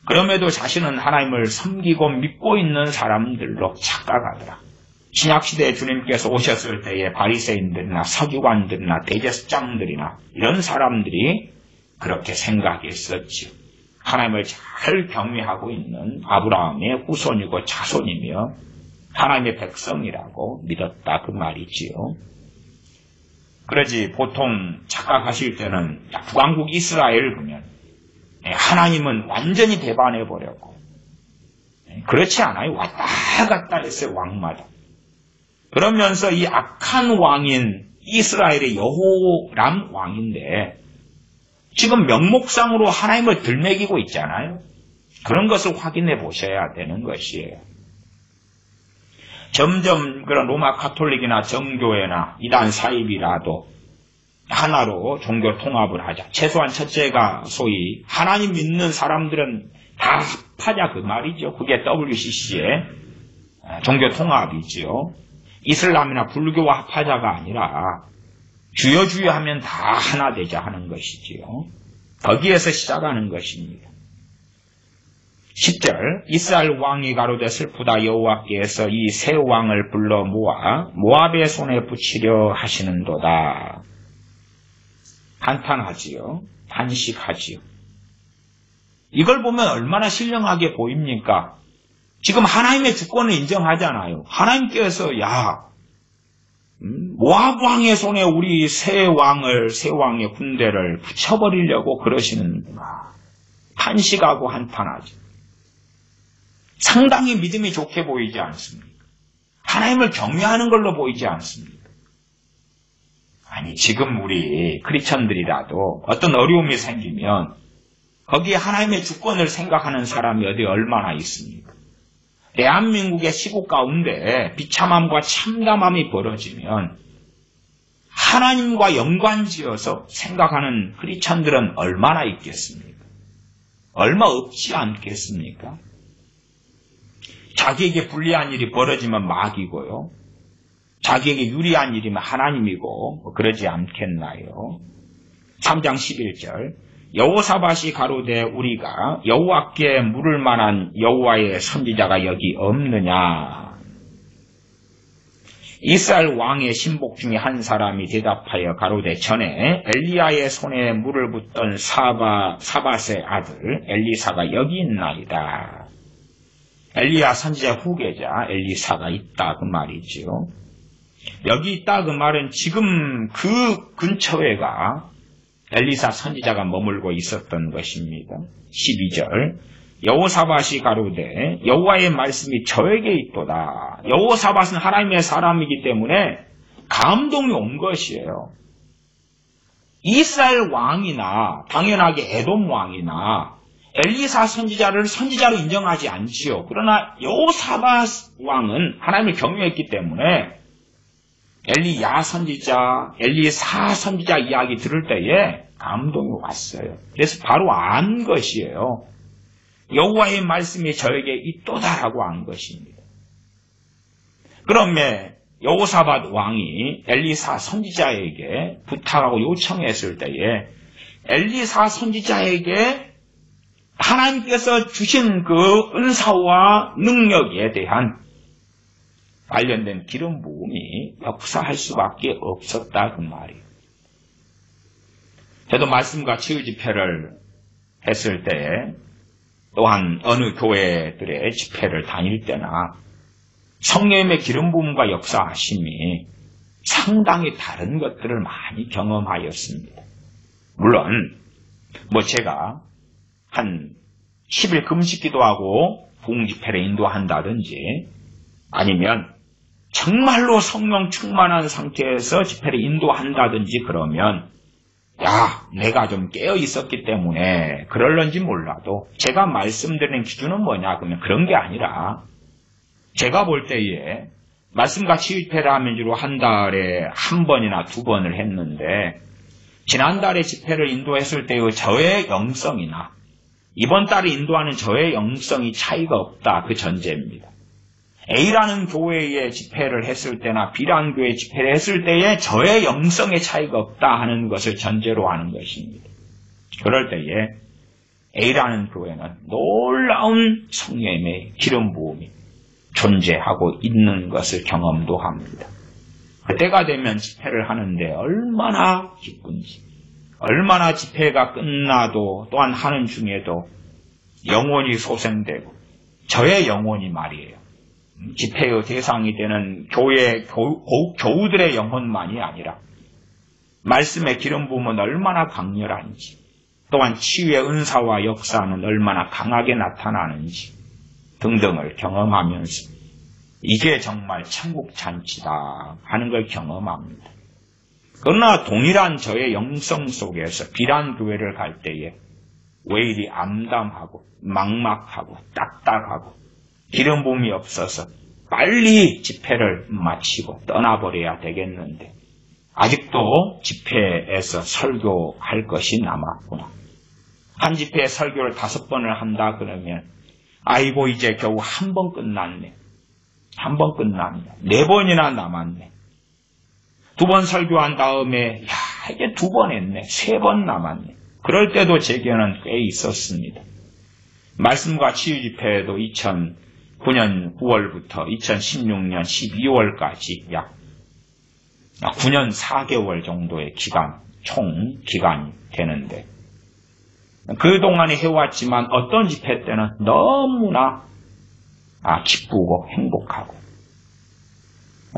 그럼에도 자신은 하나님을 섬기고 믿고 있는 사람들로 착각하더라. 신약시대에 주님께서 오셨을 때에 바리새인들이나 서기관들이나 대제사장들이나 이런 사람들이 그렇게 생각했었지요. 하나님을 잘 경외하고 있는 아브라함의 후손이고 자손이며 하나님의 백성이라고 믿었다 그 말이지요. 그러지 보통 착각하실 때는 북왕국 이스라엘 보면 하나님은 완전히 배반해버렸고 그렇지 않아요. 왔다 갔다 했어요. 왕마다. 그러면서 이 악한 왕인 이스라엘의 여호람 왕인데 지금 명목상으로 하나님을 들먹이고 있잖아요. 그런 것을 확인해 보셔야 되는 것이에요. 점점 그런 로마 가톨릭이나 정교회나 이단 사입이라도 하나로 종교 통합을 하자. 최소한 첫째가 소위 하나님 믿는 사람들은 다 합하자 그 말이죠. 그게 WCC의 종교 통합이지요. 이슬람이나 불교와 합하자가 아니라 주여 주여 하면 다 하나 되자 하는 것이지요. 거기에서 시작하는 것입니다. 10절 이스라엘 왕이 가로되 슬프다 여호와께서 이 세 왕을 불러 모아 모압의 손에 붙이려 하시는도다. 한탄하지요. 탄식하지요. 이걸 보면 얼마나 신령하게 보입니까? 지금 하나님의 주권을 인정하잖아요. 하나님께서 모압 왕의 손에 우리 세 왕의 군대를 붙여버리려고 그러시는구나. 탄식하고 한탄하죠. 상당히 믿음이 좋게 보이지 않습니까? 하나님을 경외하는 걸로 보이지 않습니까? 아니 지금 우리 크리스천들이라도 어떤 어려움이 생기면 거기에 하나님의 주권을 생각하는 사람이 어디 얼마나 있습니까? 대한민국의 시국 가운데 비참함과 참담함이 벌어지면 하나님과 연관지어서 생각하는 크리스천들은 얼마나 있겠습니까? 얼마 없지 않겠습니까? 자기에게 불리한 일이 벌어지면 마귀고요. 자기에게 유리한 일이면 하나님이고 그러지 않겠나요? 3장 11절 여호사밧이 가로되 우리가 여호와께 물을 만한 여호와의 선지자가 여기 없느냐. 이스라엘 왕의 신복 중에 한 사람이 대답하여 가로되 전에 엘리야의 손에 물을 붓던 사밧의 아들 엘리사가 여기 있나이다. 엘리야 선지자 후계자 엘리사가 있다 그 말이지요. 여기 있다 그 말은 지금 그 근처에가 엘리사 선지자가 머물고 있었던 것입니다. 12절 여호사밧이 가로되 여호와의 말씀이 저에게 있도다. 여호사밧은 하나님의 사람이기 때문에 감동이 온 것이에요. 이스라엘 왕이나 당연하게 에돔 왕이나 엘리사 선지자를 선지자로 인정하지 않지요. 그러나 여호사밧 왕은 하나님을 경외했기 때문에 엘리야 선지자, 엘리사 선지자 이야기 들을 때에 감동이 왔어요. 그래서 바로 안 것이에요. 여호와의 말씀이 저에게 있도다라고 한 것입니다. 그러면 여호사밧 왕이 엘리사 선지자에게 부탁하고 요청했을 때에 엘리사 선지자에게 하나님께서 주신 그 은사와 능력에 대한 관련된 기름 부음이 역사할 수밖에 없었다 그 말이에요. 저도 말씀과 치유 집회를 했을 때 또한 어느 교회들의 집회를 다닐 때나 성령님의 기름 부음과 역사하심이 상당히 다른 것들을 많이 경험하였습니다. 물론 제가 한 10일 금식 기도하고 부흥 집회를 인도한다든지 아니면 정말로 성령 충만한 상태에서 집회를 인도한다든지 그러면 내가 좀 깨어 있었기 때문에 그럴런지 몰라도 제가 말씀드리는 기준은 뭐냐 그러면 그런 게 아니라 제가 볼 때에 말씀과 치유 집회를 하면 주로 한 달에 한 번이나 두 번을 했는데 지난달에 집회를 인도했을 때의 저의 영성이나 이번 달에 인도하는 저의 영성이 차이가 없다 그 전제입니다. A라는 교회에 집회를 했을 때나 B라는 교회에 집회를 했을 때에 저의 영성의 차이가 없다 하는 것을 전제로 하는 것입니다. 그럴 때에 A라는 교회는 놀라운 성령의 기름 부음이 존재하고 있는 것을 경험도 합니다. 그때가 되면 집회를 하는데 얼마나 기쁜지, 얼마나 집회가 끝나도 또한 하는 중에도 영혼이 소생되고 저의 영혼이 말이에요. 집회의 대상이 되는 교우들의 영혼만이 아니라 말씀의 기름 부음은 얼마나 강렬한지 또한 치유의 은사와 역사는 얼마나 강하게 나타나는지 등등을 경험하면서 이게 정말 천국 잔치다 하는 걸 경험합니다. 그러나 동일한 저의 영성 속에서 비란 교회를 갈 때에 왜 이리 암담하고 막막하고 딱딱하고 기름 부음이 없어서 빨리 집회를 마치고 떠나버려야 되겠는데 아직도 집회에서 설교할 것이 남았구나. 한 집회에 설교를 5번을 한다 그러면 아이고 이제 겨우 한 번 끝났네. 한 번 끝났네. 4번이나 남았네. 2번 설교한 다음에 이제 2번 했네. 3번 남았네. 그럴 때도 제게는 꽤 있었습니다. 말씀과 치유 집회에도 2009년 9월부터 2016년 12월까지 약 9년 4개월 정도의 기간, 총 기간이 되는데 그동안에 해왔지만 어떤 집회 때는 너무나 기쁘고 행복하고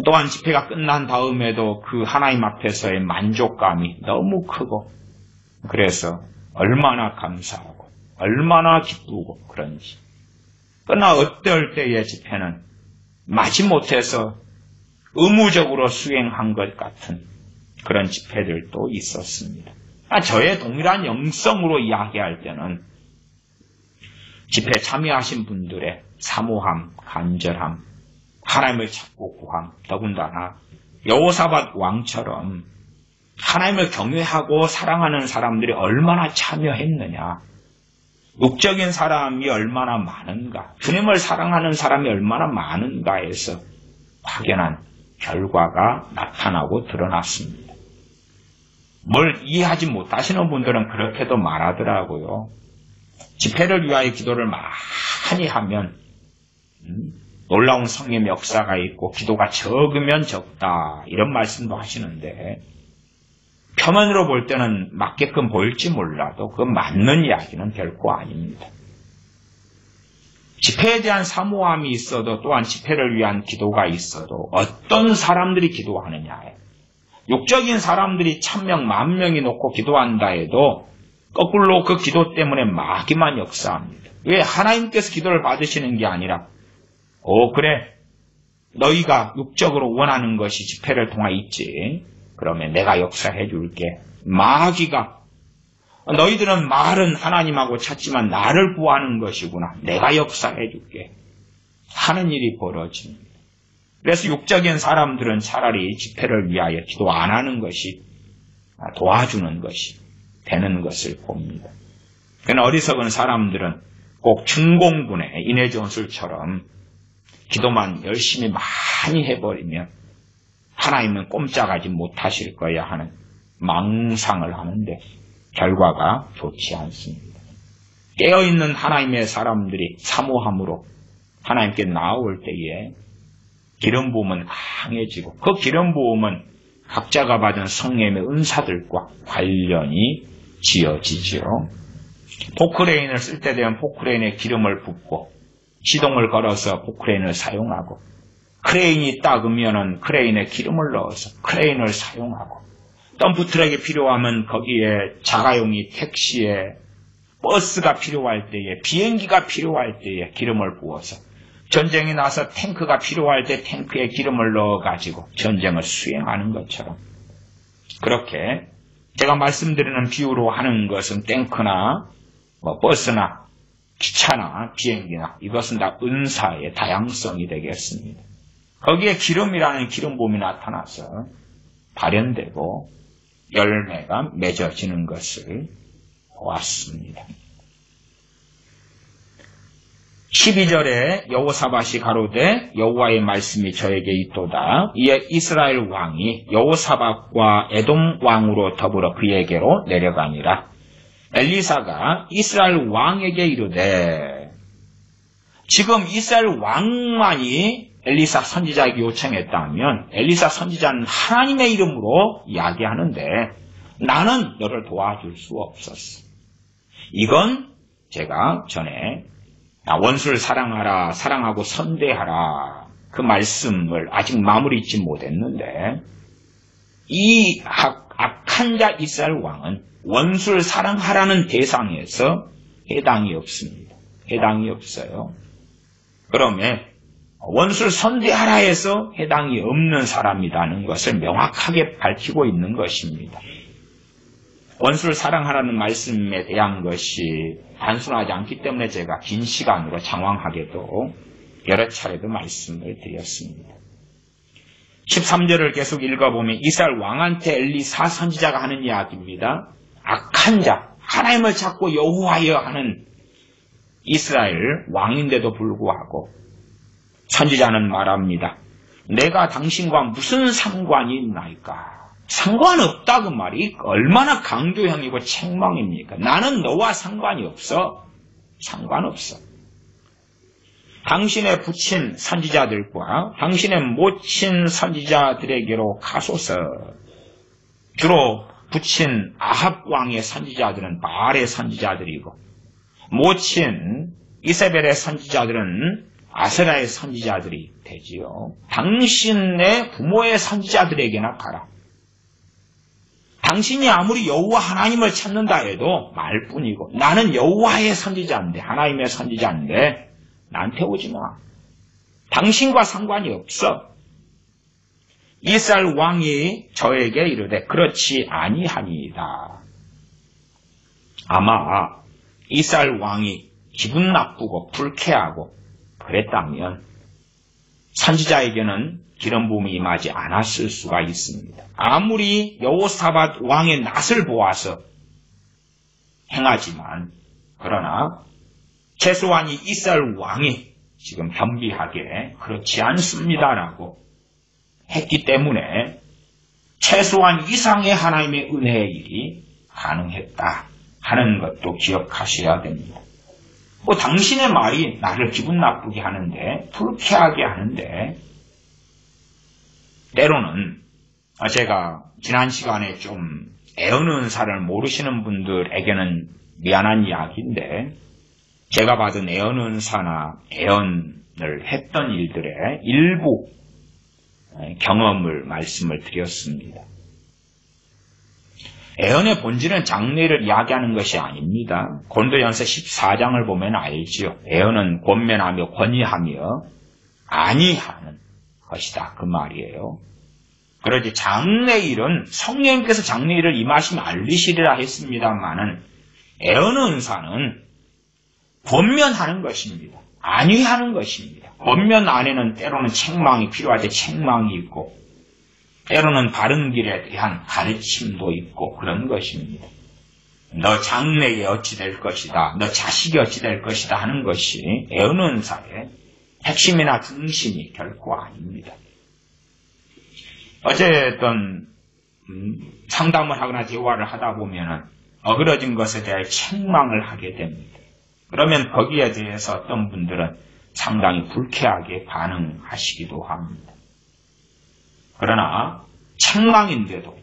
또한 집회가 끝난 다음에도 그 하나님 앞에서의 만족감이 너무 크고 그래서 얼마나 감사하고 얼마나 기쁘고 그런지 그러나 어떨 때의 집회는 마지못해서 의무적으로 수행한 것 같은 그런 집회들도 있었습니다. 저의 동일한 영성으로 이야기할 때는 집회 참여하신 분들의 사모함, 간절함, 하나님을 찾고 구함, 더군다나 여호사밧 왕처럼 하나님을 경외하고 사랑하는 사람들이 얼마나 참여했느냐, 육적인 사람이 얼마나 많은가, 주님을 사랑하는 사람이 얼마나 많은가에서 확연한 결과가 나타나고 드러났습니다. 뭘 이해하지 못하시는 분들은 그렇게도 말하더라고요. 집회를 위하여 기도를 많이 하면 놀라운 성령의 역사가 있고 기도가 적으면 적다 이런 말씀도 하시는데 표면으로 볼 때는 맞게끔 보일지 몰라도 그 맞는 이야기는 결코 아닙니다. 집회에 대한 사모함이 있어도 또한 집회를 위한 기도가 있어도 어떤 사람들이 기도하느냐에 육적인 사람들이 1000명, 10,000명이 놓고 기도한다 해도 거꾸로 그 기도 때문에 마귀만 역사합니다. 왜? 하나님께서 기도를 받으시는 게 아니라 그래 너희가 육적으로 원하는 것이 집회를 통해 있지. 그러면 내가 역사해 줄게. 마귀가 너희들은 말은 하나님하고 찾지만 나를 구하는 것이구나. 내가 역사해 줄게. 하는 일이 벌어집니다. 그래서 육적인 사람들은 차라리 집회를 위하여 기도 안 하는 것이 도와주는 것이 되는 것을 봅니다. 그러나 어리석은 사람들은 꼭 중공군의 인해전술처럼 기도만 열심히 많이 해버리면 하나님은 꼼짝하지 못하실 거야 하는 망상을 하는데 결과가 좋지 않습니다. 깨어있는 하나님의 사람들이 사모함으로 하나님께 나올 때에 기름 부음은 강해지고 그 기름 부음은 각자가 받은 성령의 은사들과 관련이 지어지지요. 포크레인을 쓸 때 되면 포크레인에 기름을 붓고 시동을 걸어서 포크레인을 사용하고 크레인이 작으면은 크레인에 기름을 넣어서 크레인을 사용하고 덤프트럭이 필요하면 거기에 자가용이 택시에 버스가 필요할 때에 비행기가 필요할 때에 기름을 부어서 전쟁이 나서 탱크가 필요할 때 탱크에 기름을 넣어가지고 전쟁을 수행하는 것처럼 그렇게 제가 말씀드리는 비유로 하는 것은 탱크나 버스나 기차나 비행기나 이것은 다 은사의 다양성이 되겠습니다. 거기에 기름이라는 기름 부음이 나타나서 발현되고 열매가 맺어지는 것을 보았습니다. 12절에 여호사밧이 가로되 여호와의 말씀이 저에게 있도다. 이에 이스라엘 왕이 여호사밧과 에돔 왕으로 더불어 그에게로 내려가니라. 엘리사가 이스라엘 왕에게 이르되 지금 이스라엘 왕만이 엘리사 선지자에게 요청했다면 엘리사 선지자는 하나님의 이름으로 이야기하는데 나는 너를 도와줄 수 없었어. 이건 제가 전에 원수를 사랑하라, 사랑하고 선대하라 그 말씀을 아직 마무리 짓지 못했는데 이 악한 자 이스라엘 왕은 원수를 사랑하라는 대상에서 해당이 없습니다. 해당이 없어요. 그러면 원수를 선대하라 해서 해당이 없는 사람이라는 것을 명확하게 밝히고 있는 것입니다. 원수를 사랑하라는 말씀에 대한 것이 단순하지 않기 때문에 제가 긴 시간으로 장황하게도 여러 차례도 말씀을 드렸습니다. 13절을 계속 읽어보면 이스라엘 왕한테 엘리사 선지자가 하는 이야기입니다. 악한 자, 하나님을 찾고 여호와여 하는 이스라엘 왕인데도 불구하고 선지자는 말합니다. 내가 당신과 무슨 상관이 있나이까? 상관없다 그 말이 얼마나 강조형이고 책망입니까? 나는 너와 상관이 없어. 상관없어. 당신의 부친 선지자들과 당신의 모친 선지자들에게로 가소서. 주로 부친 아합 왕의 선지자들은 바알의 선지자들이고 모친 이세벨의 선지자들은 아세라의 선지자들이 되지요. 당신의 부모의 선지자들에게나 가라. 당신이 아무리 여호와 하나님을 찾는다 해도 말뿐이고 나는 여호와의 선지자인데 하나님의 선지자인데 나한테 오지 마. 당신과 상관이 없어. 이스라엘 왕이 저에게 이르되 그렇지 아니하니이다. 아마 이스라엘 왕이 기분 나쁘고 불쾌하고 그랬다면 선지자에게는 기름 부음이 임하지 않았을 수가 있습니다. 아무리 여호사밧 왕의 낯을 보아서 행하지만 그러나 최소한 이 이스라엘 왕이 지금 겸비하게 그렇지 않습니다라고 했기 때문에 최소한 이상의 하나님의 은혜의 일이 가능했다 하는 것도 기억하셔야 됩니다. 당신의 말이 나를 기분 나쁘게 하는데 불쾌하게 하는데 때로는 제가 지난 시간에 좀 애언은사를 모르시는 분들에게는 미안한 이야기인데 제가 받은 애언은사나 애언을 했던 일들의 일부 경험을 말씀을 드렸습니다. 애언의 본질은 장래를 이야기하는 것이 아닙니다. 고린도전서 14장을 보면 알지요. 애언은 권면하며 권위하며 아니하는 것이다. 그 말이에요. 그러지 장래일은 성령께서 장래일을 임하시면 알리시리라 했습니다만은 애언의 은사는 권면하는 것입니다. 안위하는 것입니다. 권면 안에는 때로는 책망이 필요할 때 책망이 있고 때로는 바른 길에 대한 가르침도 있고 그런 것입니다. 너 장래에 어찌 될 것이다, 너 자식이 어찌 될 것이다 하는 것이 애언은사의 핵심이나 중심이 결코 아닙니다. 어쨌든 상담을 하거나 대화를 하다 보면은 어그러진 것에 대해 책망을 하게 됩니다. 그러면 거기에 대해서 어떤 분들은 상당히 불쾌하게 반응하시기도 합니다. 그러나 책망인데도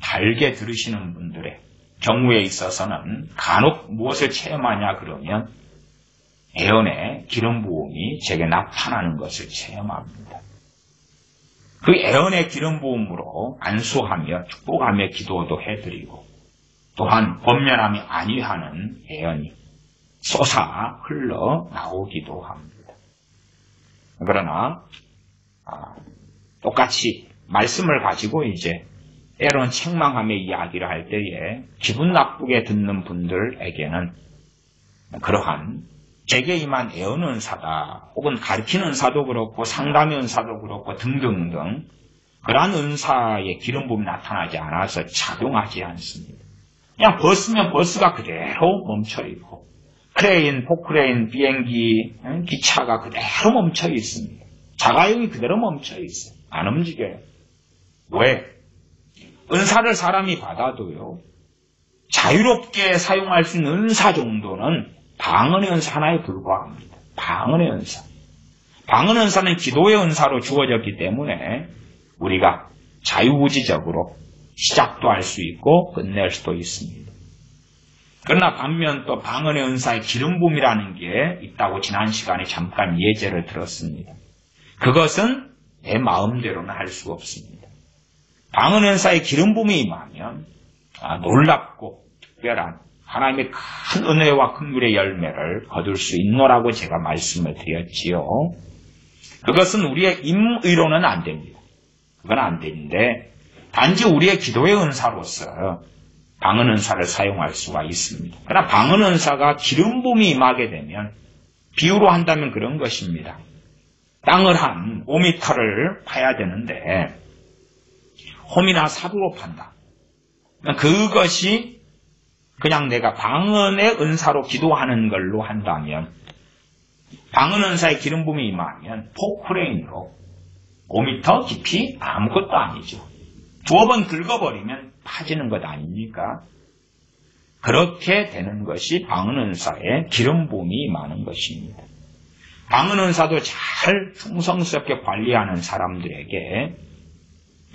달게 들으시는 분들의 경우에 있어서는 간혹 무엇을 체험하냐 그러면 애언의 기름 부음이 제게 나타나는 것을 체험합니다. 그 애언의 기름 부음으로 안수하며 축복하며 기도도 해드리고 또한 권면함이 아니하는 애언이 쏟아 흘러나오기도 합니다. 그러나 똑같이 말씀을 가지고 이제 때론 책망하며 이야기를 할 때에 기분 나쁘게 듣는 분들에게는 그러한 제게 임한 애언 은사다 혹은 가르치는 은사도 그렇고 상담의 은사도 그렇고 등등등 그러한 은사의 기름 부음이 나타나지 않아서 작용하지 않습니다. 그냥 버스면 버스가 그대로 멈춰있고 크레인, 포크레인, 비행기, 기차가 그대로 멈춰 있습니다. 자가용이 그대로 멈춰 있어요. 안 움직여요. 왜? 은사를 사람이 받아도요, 자유롭게 사용할 수 있는 은사 정도는 방언의 은사 하나에 불과합니다. 방언의 은사. 방언 은사는 기도의 은사로 주어졌기 때문에 우리가 자유의지적으로 시작도 할 수 있고 끝낼 수도 있습니다. 그러나 반면 또 방언의 은사의 기름 부음이라는 게 있다고 지난 시간에 잠깐 예제를 들었습니다. 그것은 내 마음대로는 할 수가 없습니다. 방언 은사의 기름 부음이 임하면 놀랍고 특별한 하나님의 큰 은혜와 긍휼의 열매를 거둘 수 있노라고 제가 말씀을 드렸지요. 그것은 우리의 임의로는 안 됩니다. 그건 안 되는데 단지 우리의 기도의 은사로서 방언 은사를 사용할 수가 있습니다. 그러나 방언 은사가 기름 부음이 임하게 되면 비유로 한다면 그런 것입니다. 땅을 한 5m를 파야 되는데 홈이나 사두로 판다. 그것이 그냥 내가 방언의 은사로 기도하는 걸로 한다면 방언 은사의 기름 부음이 임하면 포크레인으로 5m 깊이 아무것도 아니죠. 두어 번 긁어버리면 파지는 것 아닙니까? 그렇게 되는 것이 방언 은사의 기름 부음이 임하는 것입니다. 방언 은사도 잘 충성스럽게 관리하는 사람들에게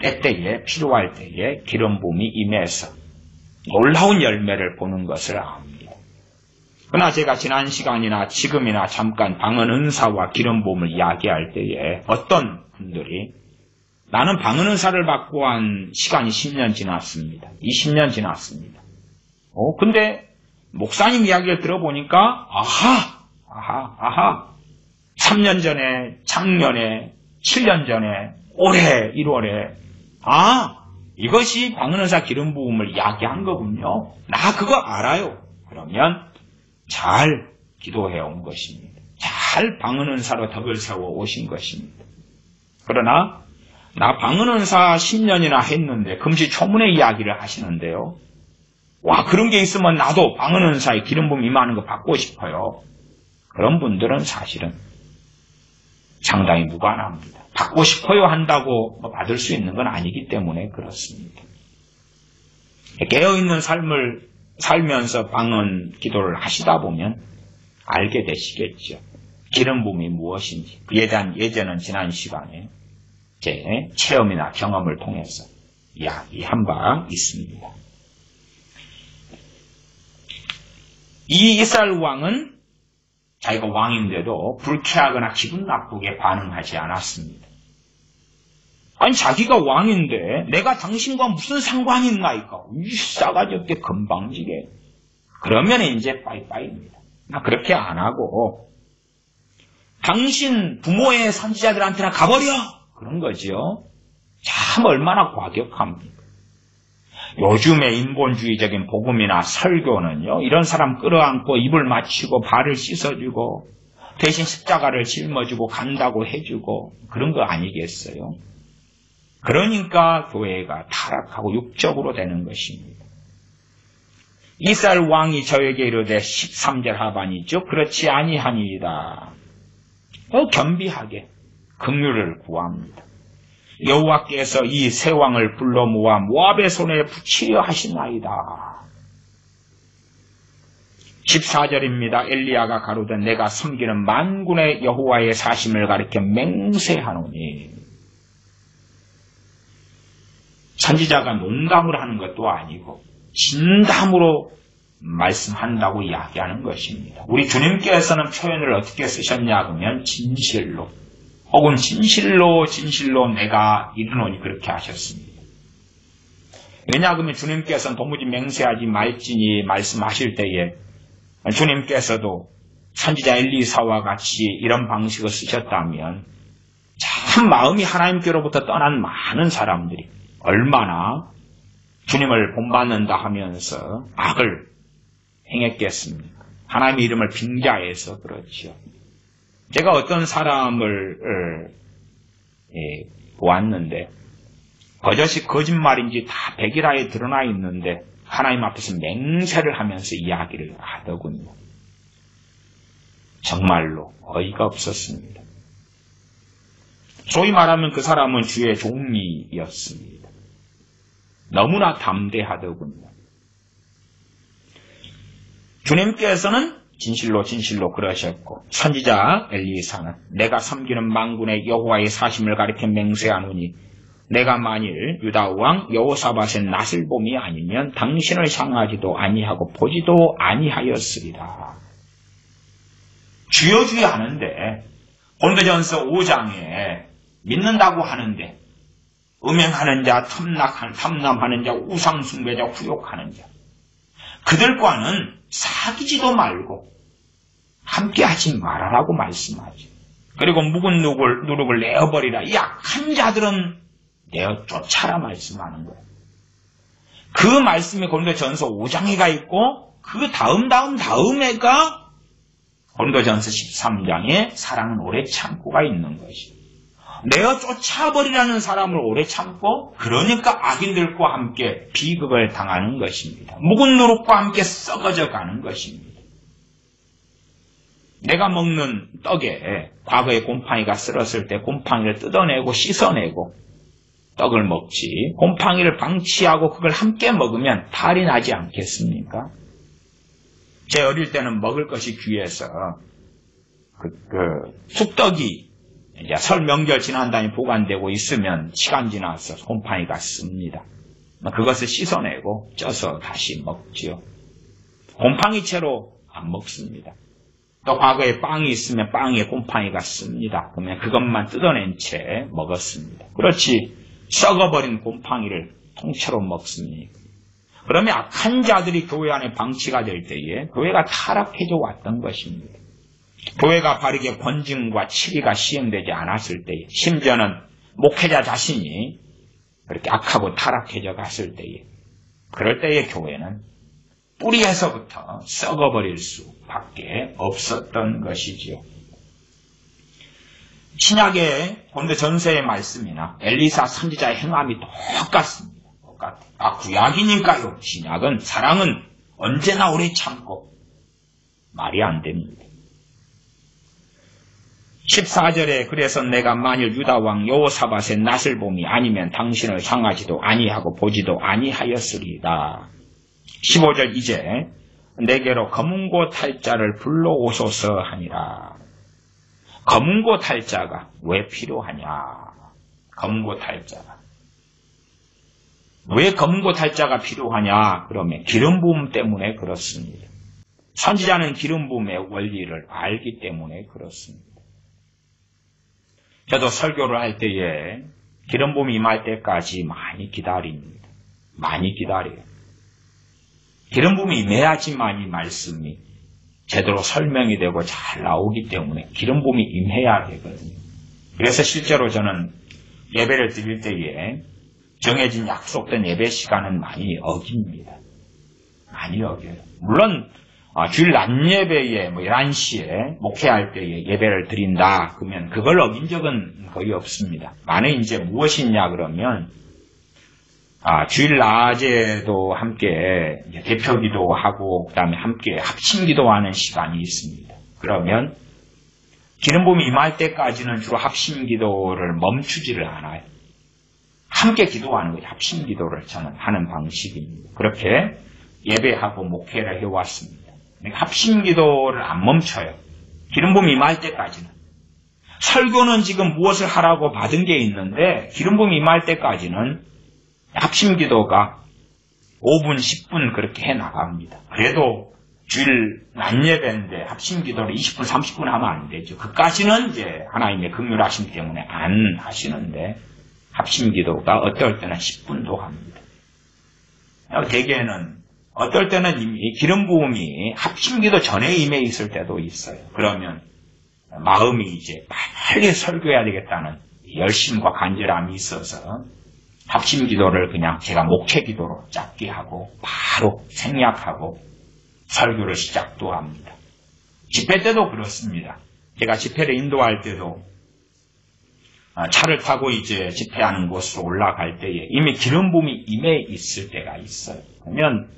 때때에 필요할 때에 기름 부음이 임해서 놀라운 열매를 보는 것을 압니다. 그러나 제가 지난 시간이나 지금이나 잠깐 방언 은사와 기름 부음을 이야기할 때에 어떤 분들이 나는 방언 은사를 받고 한 시간이 10년 지났습니다. 20년 지났습니다. 근데 목사님 이야기를 들어보니까 아하 3년 전에, 작년에, 7년 전에, 올해 1월에 이것이 방언 은사 기름 부음을 이야기한 거군요. 나 그거 알아요. 그러면 잘 기도해 온 것입니다. 잘 방언 은사로 덕을 세워 오신 것입니다. 그러나 나 방언 은사 10년이나 했는데 금시초문의 이야기를 하시는데요. 그런 게 있으면 나도 방언 은사의 기름 부음 임하는 거 받고 싶어요. 그런 분들은 사실은 상당히 무관합니다. 받고 싶어요 한다고 받을 수 있는 건 아니기 때문에 그렇습니다. 깨어있는 삶을 살면서 방언 기도를 하시다 보면 알게 되시겠죠. 기름 부음이 무엇인지. 그에 대한 예제는 지난 시간에 제 체험이나 경험을 통해서 이야기한 바 있습니다. 이 이스라엘 왕은 자기가 왕인데도 불쾌하거나 기분 나쁘게 반응하지 않았습니다. 아니 자기가 왕인데 내가 당신과 무슨 상관이 있나이까? 이 싸가지 없게 건방지게. 그러면 이제 빠이빠이입니다. 나 그렇게 안 하고 당신 부모의 선지자들한테나 가버려. 그런 거죠. 참 얼마나 과격합니까? 요즘의 인본주의적인 복음이나 설교는요, 이런 사람 끌어안고 입을 맞추고 발을 씻어주고 대신 십자가를 짊어지고 간다고 해주고 그런 거 아니겠어요? 그러니까 교회가 타락하고 육적으로 되는 것입니다. 이스라엘 왕이 저에게 이르되 13절 하반이죠. 그렇지 아니하니이다. 겸비하게 긍휼을 구합니다. 여호와께서 이 세 왕을 불러 모아 모압의 손에 붙이려 하시나이다. 14절입니다. 엘리야가 가로되 내가 섬기는 만군의 여호와의 사심을 가리켜 맹세하노니. 선지자가 농담을 하는 것도 아니고 진담으로 말씀한다고 이야기하는 것입니다. 우리 주님께서는 표현을 어떻게 쓰셨냐 하면 진실로 혹은 진실로 내가 이르노니 그렇게 하셨습니다. 왜냐하면 주님께서는 도무지 맹세하지 말지니 말씀하실 때에 주님께서도 선지자 엘리사와 같이 이런 방식을 쓰셨다면 참 마음이 하나님께로부터 떠난 많은 사람들이 얼마나 주님을 본받는다 하면서 악을 행했겠습니까? 하나님의 이름을 빙자해서 그렇지요. 제가 어떤 사람을 보았는데 거짓이 거짓말인지 다 백일하에 드러나 있는데 하나님 앞에서 맹세를 하면서 이야기를 하더군요. 정말로 어이가 없었습니다. 소위 말하면 그 사람은 주의 종이었습니다. 너무나 담대하더군요. 주님께서는 진실로 그러셨고 선지자 엘리사는 내가 섬기는 만군의 여호와의 사심을 가리켜 맹세하노니 내가 만일 유다 왕 여호사밧의 낯을 봄이 아니면 당신을 향하지도 아니하고 보지도 아니하였으리라. 주여 하는데 고린도전서 5장에 믿는다고 하는데 음행하는 자, 탐남하는 자, 우상숭배자, 후욕하는 자 그들과는 사귀지도 말고 함께하지 말아라고 말씀하죠. 그리고 묵은 누룩을 내어버리라. 약한 자들은 내어 쫓아라 말씀하는 거예요. 그 말씀이 고린도전서 5장에가 있고 그 다음에가 고린도전서 13장에 사랑은 오래 참고가 있는 것이에요. 내어 쫓아버리라는 사람을 오래 참고 그러니까 악인들과 함께 비극을 당하는 것입니다. 묵은 누룩과 함께 썩어져 가는 것입니다. 내가 먹는 떡에 과거에 곰팡이가 쓸었을 때 곰팡이를 뜯어내고 씻어내고 떡을 먹지 곰팡이를 방치하고 그걸 함께 먹으면 탈이 나지 않겠습니까? 제 어릴 때는 먹을 것이 귀해서 쑥떡이 이제 설 명절 지난 다음에 보관되고 있으면 시간 지나서 곰팡이가 씁니다. 그것을 씻어내고 쪄서 다시 먹지요. 곰팡이채로 안 먹습니다. 또 과거에 빵이 있으면 빵에 곰팡이가 씁니다. 그러면 그것만 뜯어낸 채 먹었습니다. 그렇지 썩어버린 곰팡이를 통째로 먹습니다. 그러면 악한 자들이 교회 안에 방치가 될 때에 교회가 타락해져 왔던 것입니다. 교회가 바르게 권징과 치리가 시행되지 않았을 때에 심지어는 목회자 자신이 그렇게 악하고 타락해져 갔을 때에 그럴 때의 교회는 뿌리에서부터 썩어버릴 수밖에 없었던 것이지요. 신약의 고린도전서의 말씀이나 엘리사 선지자의 행함이 똑같습니다. 구약이니까요. 신약은 사랑은 언제나 오래 참고 말이 안 됩니다. 14절에 그래서 내가 만일 유다왕 여호사밧의 낯을 봄이 아니면 당신을 향하지도 아니하고 보지도 아니하였으리다. 15절 이제 내게로 검은고 탈자를 불러오소서 하니라. 검은고 탈자가 왜 필요하냐? 검은고 탈자가. 왜 검은고 탈자가 필요하냐? 그러면 기름 부음 때문에 그렇습니다. 선지자는 기름 부음의 원리를 알기 때문에 그렇습니다. 저도 설교를 할 때에 기름 부음이 임할 때까지 많이 기다립니다. 많이 기다려요. 기름 부음이 임해야지만 이 말씀이 제대로 설명이 되고 잘 나오기 때문에 기름 부음이 임해야 되거든요. 그래서 실제로 저는 예배를 드릴 때에 정해진 약속된 예배 시간은 많이 어깁니다. 많이 어겨요. 물론 주일 낮 예배에 11시에 목회할 때에 예배를 드린다 그러면 그걸 어긴 적은 거의 없습니다. 많은 이제 무엇이냐 그러면 주일 낮에도 함께 대표 기도하고 그다음에 함께 합심 기도하는 시간이 있습니다. 그러면 기름부음이 임할 때까지는 주로 합심 기도를 멈추지를 않아요. 함께 기도하는 거죠. 합심 기도를 저는 하는 방식입니다. 그렇게 예배하고 목회를 해왔습니다. 합심 기도를 안 멈춰요. 기름부음이 임할 때까지는. 설교는 지금 무엇을 하라고 받은 게 있는데 기름부음이 임할 때까지는 합심 기도가 5분, 10분 그렇게 해나갑니다. 그래도 주일 낮 예배인데 합심 기도를 20분, 30분 하면 안 되죠. 그까지는 이제 하나님의 긍휼하심 때문에 안 하시는데 합심 기도가 어떨 때는 10분도 합니다. 대개는 어떨 때는 이미 기름 부음이 합심 기도 전에 임해 있을 때도 있어요. 그러면 마음이 이제 빨리 설교해야 되겠다는 열심과 간절함이 있어서 합심 기도를 그냥 제가 목회 기도로 짧게 하고 바로 생략하고 설교를 시작도 합니다. 집회 때도 그렇습니다. 제가 집회를 인도할 때도 차를 타고 이제 집회하는 곳으로 올라갈 때에 이미 기름 부음이 임해 있을 때가 있어요. 그러면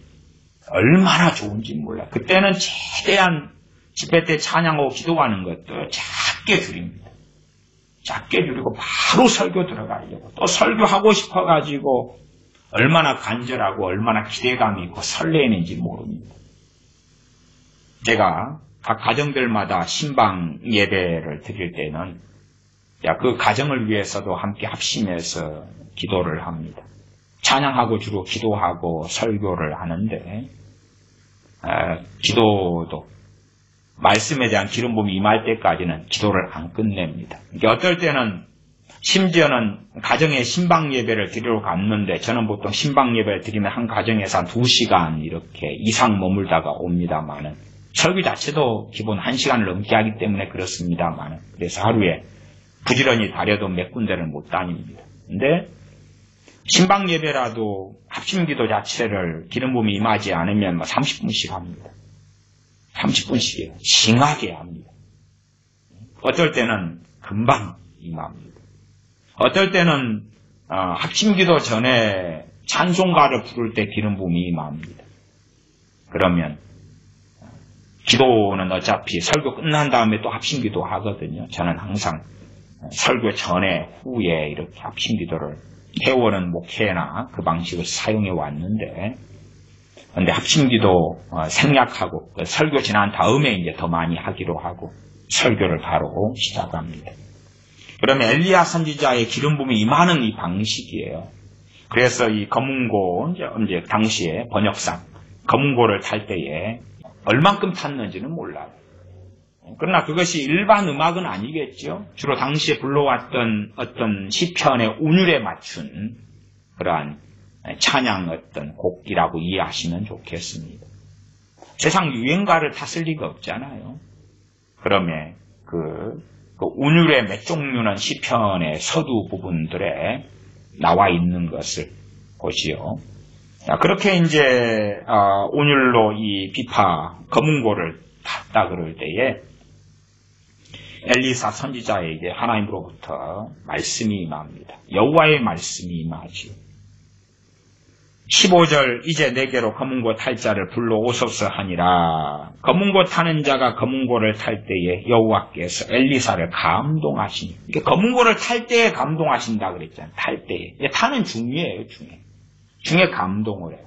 얼마나 좋은지 몰라요. 그때는 최대한 집회 때 찬양하고 기도하는 것도 작게 드립니다. 작게 드리고 바로 설교 들어가려고 또 설교하고 싶어가지고 얼마나 간절하고 얼마나 기대감이 있고 설레는지 모릅니다. 제가 각 가정들마다 신방 예배를 드릴 때는 그 가정을 위해서도 함께 합심해서 기도를 합니다. 찬양하고 주로 기도하고 설교를 하는데 기도도 말씀에 대한 기름 부음이 임할 때까지는 기도를 안 끝냅니다. 어떨 때는 심지어는 가정에 신방 예배를 드리러 갔는데 저는 보통 신방 예배를 드리면 한 가정에서 한 2시간 이렇게 이상 머물다가 옵니다만은 설교 자체도 기본 1시간을 넘게 하기 때문에 그렇습니다만은 그래서 하루에 부지런히 다려도 몇 군데를 못 다닙니다. 근데 신방 예배라도 합심 기도 자체를 기름 부음이 임하지 않으면 30분씩 합니다. 30분씩이에요. 징하게 합니다. 어떨 때는 금방 임합니다. 어떨 때는 합심 기도 전에 찬송가를 부를 때 기름 부음이 임합니다. 그러면 기도는 어차피 설교 끝난 다음에 또 합심 기도 하거든요. 저는 항상 설교 전에 후에 이렇게 합심 기도를 해오는 목회나 그 방식을 사용해 왔는데 근데 합심 기도 생략하고 설교 지난 다음에 이제 더 많이 하기로 하고 설교를 바로 시작합니다. 그러면 엘리야 선지자의 기름 부음이 임하는 이 방식이에요. 그래서 이 검은고 이제 당시에 번역상 검은고를 탈 때에 얼만큼 탔는지는 몰라요. 그러나 그것이 일반 음악은 아니겠죠. 주로 당시에 불러왔던 어떤 시편의 운율에 맞춘 그러한 찬양 어떤 곡이라고 이해하시면 좋겠습니다. 세상 유행가를 탔을 리가 없잖아요. 그러면 그 운율의 몇 종류는 시편의 서두 부분들에 나와 있는 것을 보시오. 그렇게 이제 운율로 이 비파 검은고를 탔다 그럴 때에 엘리사 선지자에게 하나님으로부터 말씀이 임합니다. 여호와의 말씀이 임하지요. 15절 이제 내게로 검은고 탈 자를 불러오소서 하니라. 검은고 타는 자가 검은고를 탈 때에 여호와께서 엘리사를 감동하시니. 이게 검은고를 탈 때에 감동하신다 그랬잖아요. 탈 때에. 타는 중이에요. 중에 감동을 해요.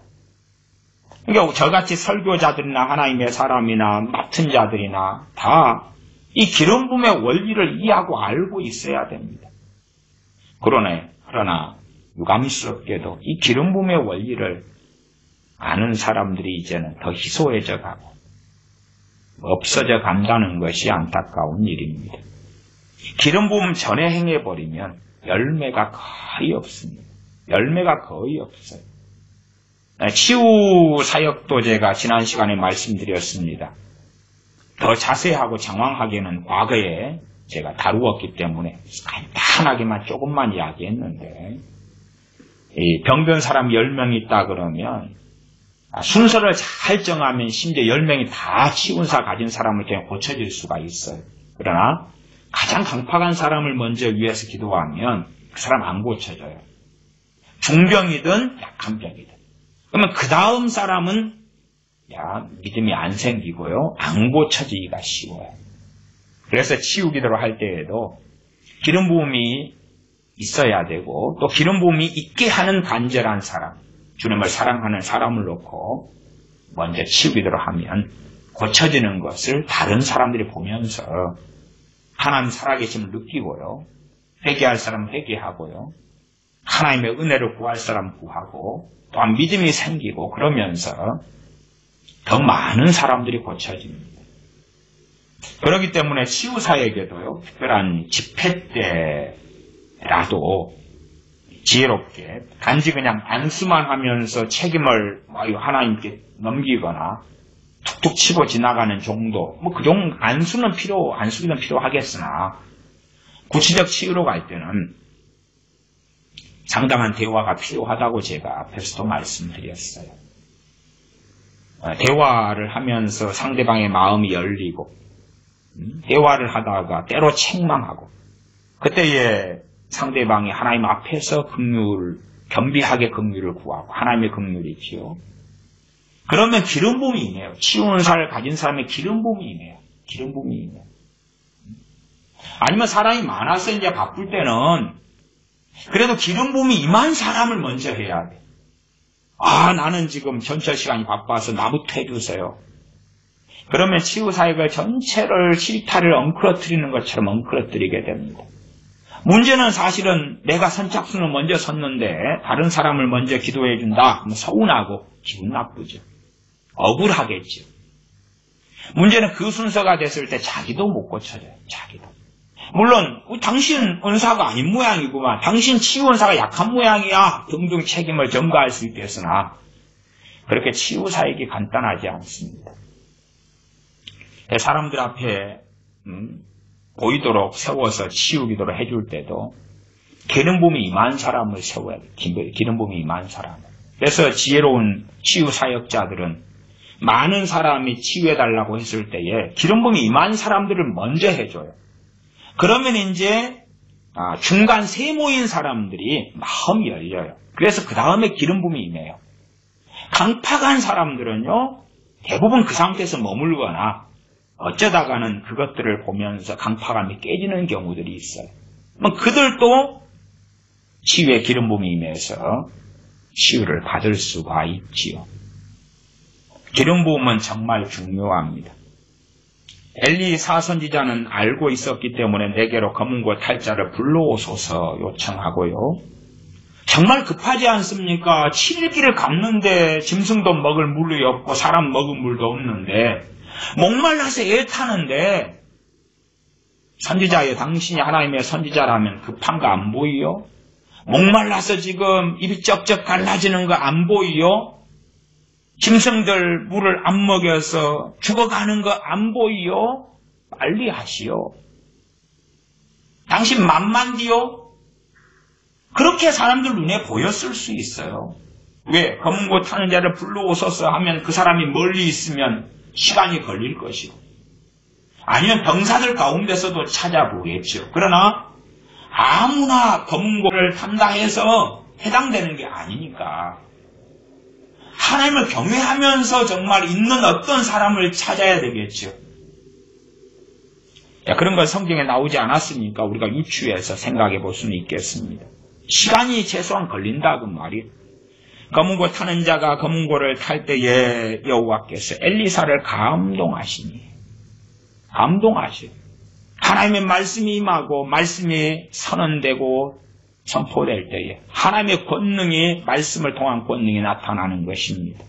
그러니까 저같이 설교자들이나 하나님의 사람이나 맡은 자들이나 다 이 기름 부음의 원리를 이해하고 알고 있어야 됩니다. 그러나 유감스럽게도 이 기름 부음의 원리를 아는 사람들이 이제는 더 희소해져 가고 없어져 간다는 것이 안타까운 일입니다. 기름 부음 전에 행해버리면 열매가 거의 없습니다. 열매가 거의 없어요. 치유 사역도 제가 지난 시간에 말씀드렸습니다. 더 자세하고 장황하게는 과거에 제가 다루었기 때문에 간단하게만 조금만 이야기했는데 이 병든 사람 10명 있다 그러면 순서를 잘 정하면 심지어 10명이 다 치운사 가진 사람을 그냥 고쳐질 수가 있어요. 그러나 가장 강팍한 사람을 먼저 위해서 기도하면 그 사람 안 고쳐져요. 중병이든 약한 병이든. 그러면 그 다음 사람은 믿음이 안 생기고요. 안 고쳐지기가 쉬워요. 그래서 치유 기도를 할 때에도 기름 부음이 있어야 되고 또 기름 부음이 있게 하는 간절한 사람, 주님을 사랑하는 사람을 놓고 먼저 치유 기도를 하면 고쳐지는 것을 다른 사람들이 보면서 하나님 살아계심을 느끼고요. 회개할 사람 회개하고요. 하나님의 은혜를 구할 사람 구하고 또한 믿음이 생기고 그러면서 더 많은 사람들이 고쳐집니다. 그렇기 때문에 치유사에게도요. 특별한 집회 때라도 지혜롭게 단지 그냥 안수만 하면서 책임을 하나님께 넘기거나 툭툭 치고 지나가는 정도, 그 정도 안수기는 필요하겠으나 구체적 치유로 갈 때는 상당한 대화가 필요하다고 제가 앞에서도 말씀드렸어요. 대화를 하면서 상대방의 마음이 열리고 대화를 하다가 때로 책망하고 그때에 상대방이 하나님 앞에서 겸비하게 긍휼을 구하고 하나님의 긍휼이지요. 그러면 기름 부음이 임해요. 치유 은사를 가진 사람의 기름 부음이 임해요. 기름 부음이 임해요. 아니면 사람이 많아서 이제 바쁠 때는 그래도 기름 부음이 임한 사람을 먼저 해야 돼. 나는 지금 전체 시간이 바빠서 나부터 해주세요. 그러면 치유 사역을 전체를 실타를 엉클어뜨리는 것처럼 엉클어뜨리게 됩니다. 문제는 사실은 내가 선착순을 먼저 섰는데 다른 사람을 먼저 기도해 준다. 그럼 서운하고 기분 나쁘죠. 억울하겠죠. 문제는 그 순서가 됐을 때 자기도 못 고쳐져요. 자기도. 물론 당신 은사가 아닌 모양이구만. 당신 치유 은사가 약한 모양이야. 등등 책임을 전가할 수 있겠으나 그렇게 치유 사역이 간단하지 않습니다. 사람들 앞에 보이도록 세워서 치유 기도를 해줄 때도 기름 부음이 임한 사람을 세워야 돼요. 기름 부음이 임한 사람. 그래서 지혜로운 치유 사역자들은 많은 사람이 치유해달라고 했을 때에 기름 부음이 임한 사람들을 먼저 해줘요. 그러면 이제 중간 세모인 사람들이 마음이 열려요. 그래서 그 다음에 기름 부음이 임해요. 강팍한 사람들은요, 대부분 그 상태에서 머물거나 어쩌다가는 그것들을 보면서 강팍함이 깨지는 경우들이 있어요. 그들도 치유의 기름 부음이 임해서 치유를 받을 수가 있지요. 기름 부음은 정말 중요합니다. 엘리사 선지자는 알고 있었기 때문에 내게로 검은고 탈자를 불러오소서 요청하고요. 정말 급하지 않습니까? 7일길을 갔는데 짐승도 먹을 물이 없고 사람 먹을 물도 없는데 목말라서 애타는데 선지자여 당신이 하나님의 선지자라면 급한 거 안 보이요? 목말라서 지금 입이 쩍쩍 갈라지는 거 안 보이요? 짐승들 물을 안 먹여서 죽어가는 거 안 보이요? 빨리 하시오. 당신 만만디요? 그렇게 사람들 눈에 보였을 수 있어요. 왜? 검은 고 타는 자를 불러오소서 하면 그 사람이 멀리 있으면 시간이 걸릴 것이고 아니면 병사들 가운데서도 찾아보겠죠. 그러나 아무나 검은 고를 탄다 해서 해당되는 게 아니니까 하나님을 경외하면서 정말 있는 어떤 사람을 찾아야 되겠죠. 그런 건 성경에 나오지 않았으니까 우리가 유추해서 생각해 볼 수는 있겠습니다. 시간이 최소한 걸린다 그 말이에요. 검은고 타는 자가 검은고를 탈 때에 여호와께서 엘리사를 감동하시니 하나님의 말씀이 임하고 말씀이 선언되고 선포될 때에 하나님의 권능이 말씀을 통한 권능이 나타나는 것입니다.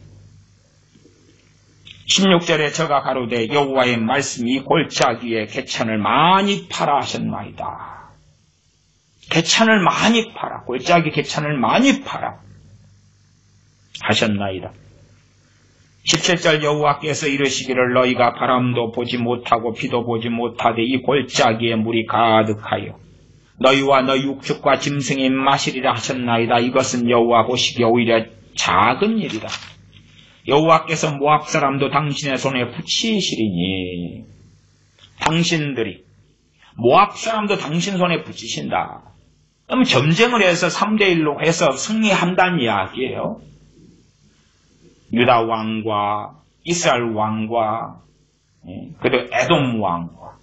16절에 저가 가로되 여호와의 말씀이 골짜기에 개천을 많이 파라 하셨나이다. 개천을 많이 파라. 골짜기 개천을 많이 파라 하셨나이다. 17절 여호와께서 이르시기를 너희가 바람도 보지 못하고 비도 보지 못하되 이 골짜기에 물이 가득하여 너희와 너희 육축과 짐승이 마시리라 하셨나이다. 이것은 여호와 보시기에 오히려 작은 일이다. 여호와께서 모압 사람도 당신의 손에 붙이시리니 당신들이 모압 사람도 당신 손에 붙이신다. 그럼 전쟁을 해서 3대1로 해서 승리한다는 이야기예요. 유다 왕과 이스라엘 왕과 그리고 에돔 왕과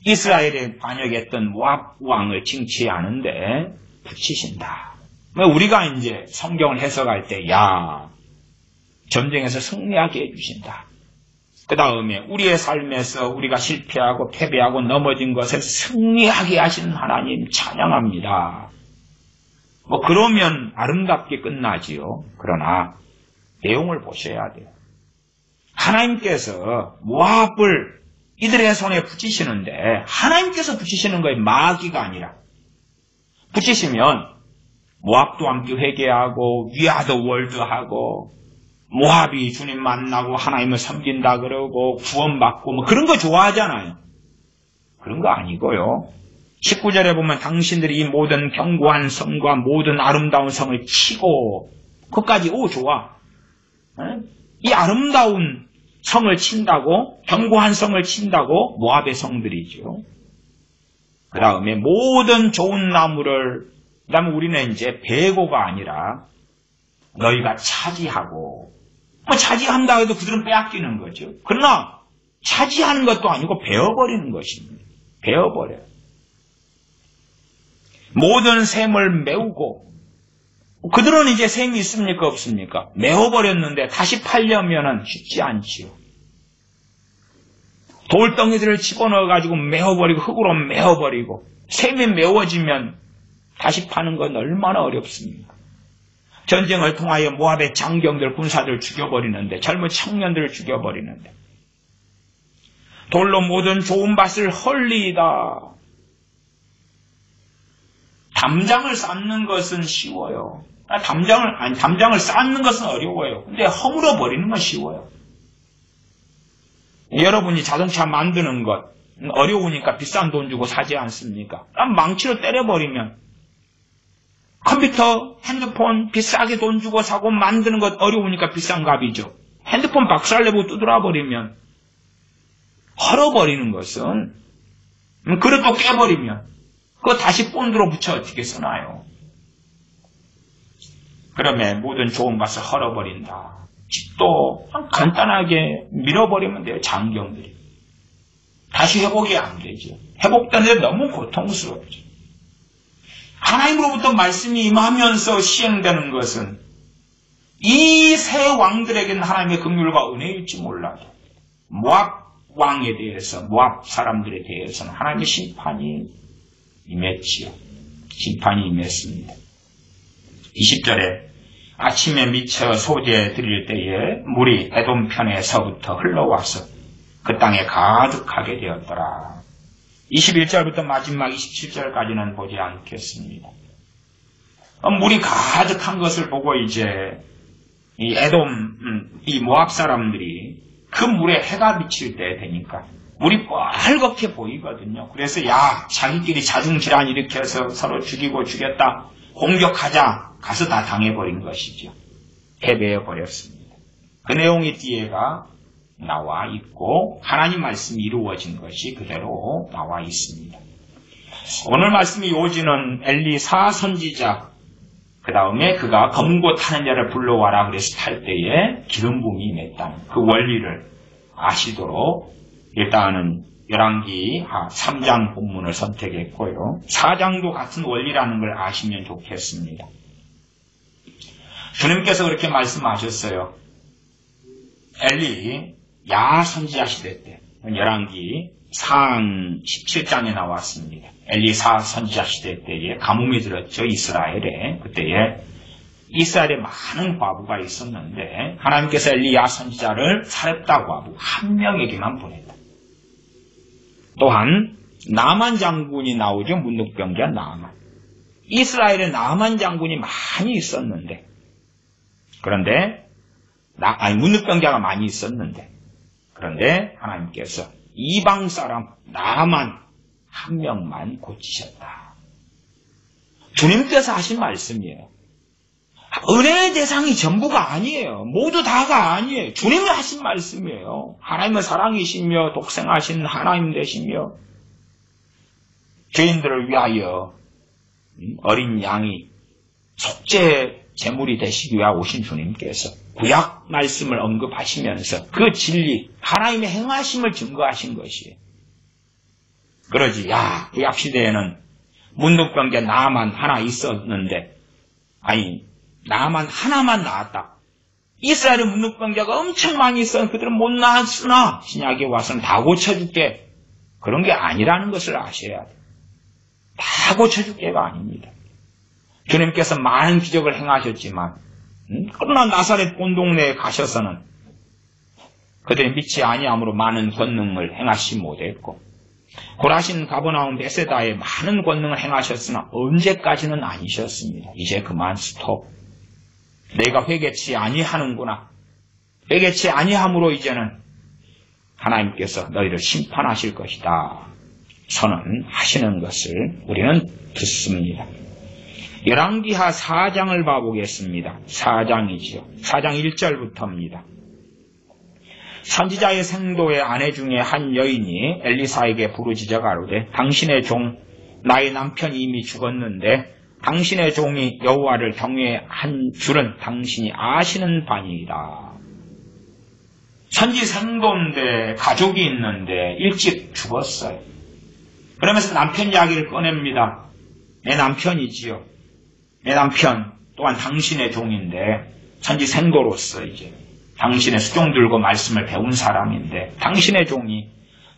이스라엘에 반역했던 모압 왕을 징치하는데 붙이신다. 우리가 이제 성경을 해석할 때, 전쟁에서 승리하게 해주신다. 그 다음에 우리의 삶에서 우리가 실패하고 패배하고 넘어진 것을 승리하게 하시는 하나님 찬양합니다. 그러면 아름답게 끝나지요. 그러나 내용을 보셔야 돼요. 하나님께서 모압을 이들의 손에 붙이시는데 하나님께서 붙이시는 거예요. 마귀가 아니라. 붙이시면 모압도 함께 회개하고 위아더 월드하고 모압이 주님 만나고 하나님을 섬긴다 그러고 구원받고 그런 거 좋아하잖아요. 그런 거 아니고요. 19절에 보면 당신들이 이 모든 견고한 성과 모든 아름다운 성을 치고 그것까지 좋아. 이 아름다운 성을 친다고 견고한 성을 친다고 모압의 성들이죠. 그 다음에 모든 좋은 나무를 그 다음에 우리는 이제 배고가 아니라 너희가 차지하고 차지한다 해도 그들은 빼앗기는 거죠. 그러나 차지하는 것도 아니고 베어버리는 것입니다. 베어버려요. 모든 샘을 메우고 그들은 이제 샘이 있습니까 없습니까? 메워버렸는데 다시 팔려면 쉽지 않지요. 돌덩이들을 집어넣어가지고 메워버리고 흙으로 메워버리고 샘이 메워지면 다시 파는 건 얼마나 어렵습니까? 전쟁을 통하여 모압의 장병들, 군사들을 죽여버리는데 젊은 청년들을 죽여버리는데 돌로 모든 좋은 밭을 헐리이다. 담장을 쌓는 것은 쉬워요. 담장을 쌓는 것은 어려워요. 근데 허물어 버리는 건 쉬워요. 여러분이 자동차 만드는 것 어려우니까 비싼 돈 주고 사지 않습니까? 망치로 때려버리면 컴퓨터, 핸드폰 비싸게 돈 주고 사고 만드는 것 어려우니까 비싼 값이죠. 핸드폰 박살내고 두드려버리면 헐어버리는 것은 그릇도 깨버리면 그거 다시 본드로 붙여 어떻게 쓰나요? 그러면 모든 좋은 밭을 헐어버린다. 집도 간단하게 밀어버리면 돼요. 장병들이. 다시 회복이 안 되죠. 회복되는데 너무 고통스럽죠. 하나님으로부터 말씀이 임하면서 시행되는 것은 이 세 왕들에게는 하나님의 긍휼과 은혜일지 몰라도 모압 왕에 대해서 모압 사람들에 대해서는 하나님의 심판이 임했지요. 심판이 임했습니다. 20절에 아침에 미쳐 소재 드릴 때에 물이 에돔 편에서부터 흘러와서 그 땅에 가득하게 되었더라. 21절부터 마지막 27절까지는 보지 않겠습니다. 물이 가득한 것을 보고 이제 이 에돔, 이 모압 사람들이 그 물에 해가 비칠 때 되니까 물이 빨갛게 보이거든요. 그래서 자기끼리 자중질환 일으켜서 서로 죽이고 죽였다. 공격하자. 가서 다 당해버린 것이죠. 패배해버렸습니다. 그 내용이 뒤에가 나와 있고 하나님 말씀이 이루어진 것이 그대로 나와 있습니다. 오늘 말씀이 요지는 엘리사 선지자 그 다음에 그가 검고 타는 자를 불러와라 그래서 탈 때에 기름 부음이 임했다는 그 원리를 아시도록 일단은 열왕기 3장 본문을 선택했고요. 4장도 같은 원리라는 걸 아시면 좋겠습니다. 주님께서 그렇게 말씀하셨어요. 엘리 야선지자 시대 때 열왕기 상 17장에 나왔습니다. 엘리사 선지자 시대 때에 가뭄이 들었죠. 이스라엘에. 그때에 이스라엘에 많은 과부가 있었는데 하나님께서 엘리야 선지자를 사렙다 과부 한 명에게만 보냈다. 또한 나만 장군이 나오죠. 문둥병자 나만. 이스라엘에 나만 장군이 많이 있었는데 그런데 문둥병자가 많이 있었는데 그런데 하나님께서 이방 사람 나만 한 명만 고치셨다. 주님께서 하신 말씀이에요. 은혜의 대상이 전부가 아니에요. 모두 다가 아니에요. 주님이 하신 말씀이에요. 하나님은 사랑이시며 독생하신 하나님 되시며 죄인들을 위하여 어린 양이 속죄 제물이 되시기 위해 오신 주님께서 구약 말씀을 언급하시면서 그 진리, 하나님의 행하심을 증거하신 것이에요. 그러지, 야, 구약 시대에는 문둥병자 나만 하나 있었는데, 아니, 나만 하나만 나았다. 이스라엘의 문둥병자가 엄청 많이 있었는데 그들은 못 나았으나 신약에 와서는 다 고쳐줄게. 그런 게 아니라는 것을 아셔야 돼요. 다 고쳐줄게가 아닙니다. 주님께서 많은 기적을 행하셨지만 그러나 나사렛 온 동네에 가셔서는 그들이 믿지 아니함으로 많은 권능을 행하시 못했고 고라신 가버나움 베세다에 많은 권능을 행하셨으나 언제까지는 아니셨습니다. 이제 그만 스톱. 내가 회개치 아니하는구나. 회개치 아니함으로 이제는 하나님께서 너희를 심판하실 것이다. 선언하시는 것을 우리는 듣습니다. 열왕기하 4장을 봐보겠습니다. 4장이지요. 4장 1절부터입니다. 선지자의 생도의 아내 중에 한 여인이 엘리사에게 부르짖어 가로되 당신의 종 나의 남편이 이미 죽었는데 당신의 종이 여호와를 경외한 줄은 당신이 아시는 바니이다. 선지 생도인데 가족이 있는데 일찍 죽었어요. 그러면서 남편 이야기를 꺼냅니다. 내 남편이지요. 내 남편 또한 당신의 종인데 선지 생도로서 이제 당신의 수종 들고 말씀을 배운 사람인데 당신의 종이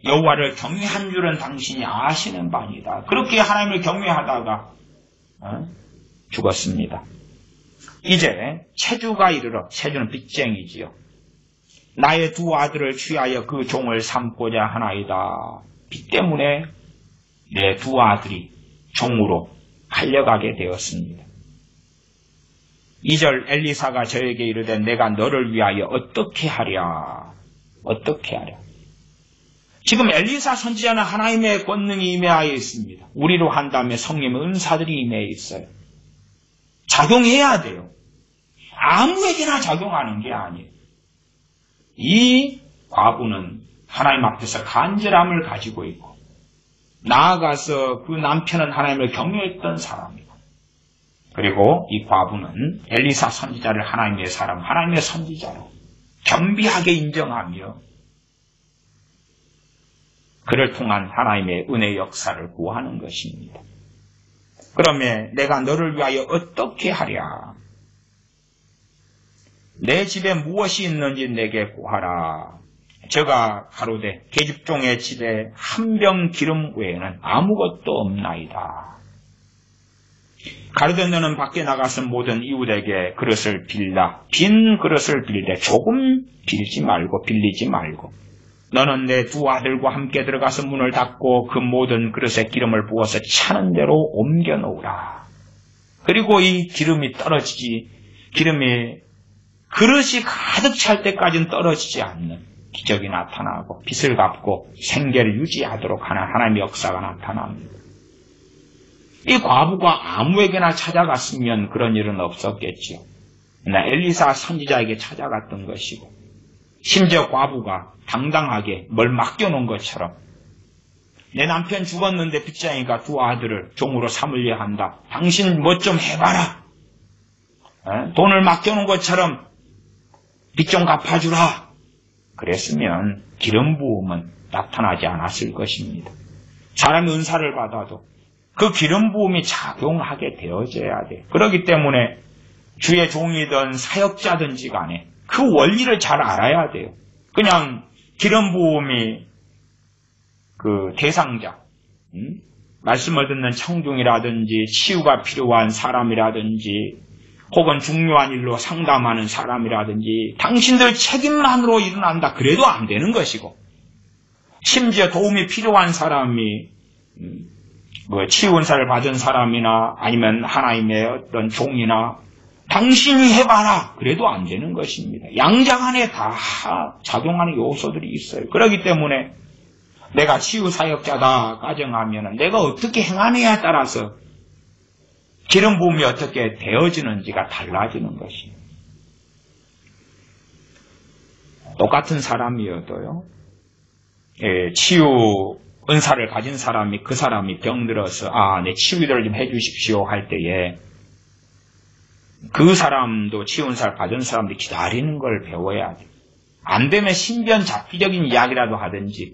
여호와를 경외한 줄은 당신이 아시는 바니다. 그렇게 하나님을 경외하다가 죽었습니다. 이제 체주가 이르러, 체주는 빚쟁이지요. 나의 두 아들을 취하여 그 종을 삼고자 하나이다. 빚 때문에 내 두 아들이 종으로 팔려가게 되었습니다. 2절 엘리사가 저에게 이르되 내가 너를 위하여 어떻게 하랴. 어떻게 하랴. 지금 엘리사 선지자는 하나님의 권능이 임하여 있습니다. 우리로 한다면 성령의 은사들이 임해 있어요. 작용해야 돼요. 아무에게나 작용하는 게 아니에요. 이 과부는 하나님 앞에서 간절함을 가지고 있고 나아가서 그 남편은 하나님을 경외했던 사람이고 그리고 이 과부는 엘리사 선지자를 하나님의 사람, 하나님의 선지자로 겸비하게 인정하며 그를 통한 하나님의 은혜 역사를 구하는 것입니다. 그러면 내가 너를 위하여 어떻게 하랴? 내 집에 무엇이 있는지 내게 구하라. 저가 가로되 계집종의 집에 한 병 기름 외에는 아무것도 없나이다. 가로되 너는 밖에 나가서 모든 이웃에게 그릇을 빌라. 빈 그릇을 빌되 조금 빌지 말고 빌리지 말고 너는 내 두 아들과 함께 들어가서 문을 닫고 그 모든 그릇에 기름을 부어서 차는 대로 옮겨 놓으라. 그리고 이 기름이 그릇이 가득 찰 때까지는 떨어지지 않는 기적이 나타나고 빚을 갚고 생계를 유지하도록 하는 하나님의 역사가 나타납니다. 이 과부가 아무에게나 찾아갔으면 그런 일은 없었겠지요. 엘리사 선지자에게 찾아갔던 것이고 심지어 과부가 당당하게 뭘 맡겨놓은 것처럼 내 남편 죽었는데 빚쟁이가 두 아들을 종으로 삼으려 한다. 당신 뭐 좀 해봐라. 돈을 맡겨놓은 것처럼 빚 좀 갚아주라. 그랬으면 기름 부음은 나타나지 않았을 것입니다. 사람이 은사를 받아도 그 기름 부음이 작용하게 되어져야 돼요. 그렇기 때문에 주의 종이든 사역자든지 간에 그 원리를 잘 알아야 돼요. 그냥 기름 부음이 그 대상자, 말씀을 듣는 청중이라든지 치유가 필요한 사람이라든지 혹은 중요한 일로 상담하는 사람이라든지 당신들 책임만으로 일어난다 그래도 안 되는 것이고 심지어 도움이 필요한 사람이 치유 은사를 받은 사람이나 아니면 하나님의 어떤 종이나 당신이 해봐라 그래도 안 되는 것입니다. 양장 안에 다 작용하는 요소들이 있어요. 그렇기 때문에 내가 치유 사역자다 가정하면 내가 어떻게 행하느냐에 따라서 기름 부음이 어떻게 되어지는지가 달라지는 것입니다. 똑같은 사람이어도요. 치유 은사를 가진 사람이 그 사람이 병들어서 내 치유를 좀 해주십시오 할 때에 그 사람도 치유 은사를 받은 사람도 기다리는 걸 배워야 돼. 안 되면 신변잡기적인 이야기라도 하든지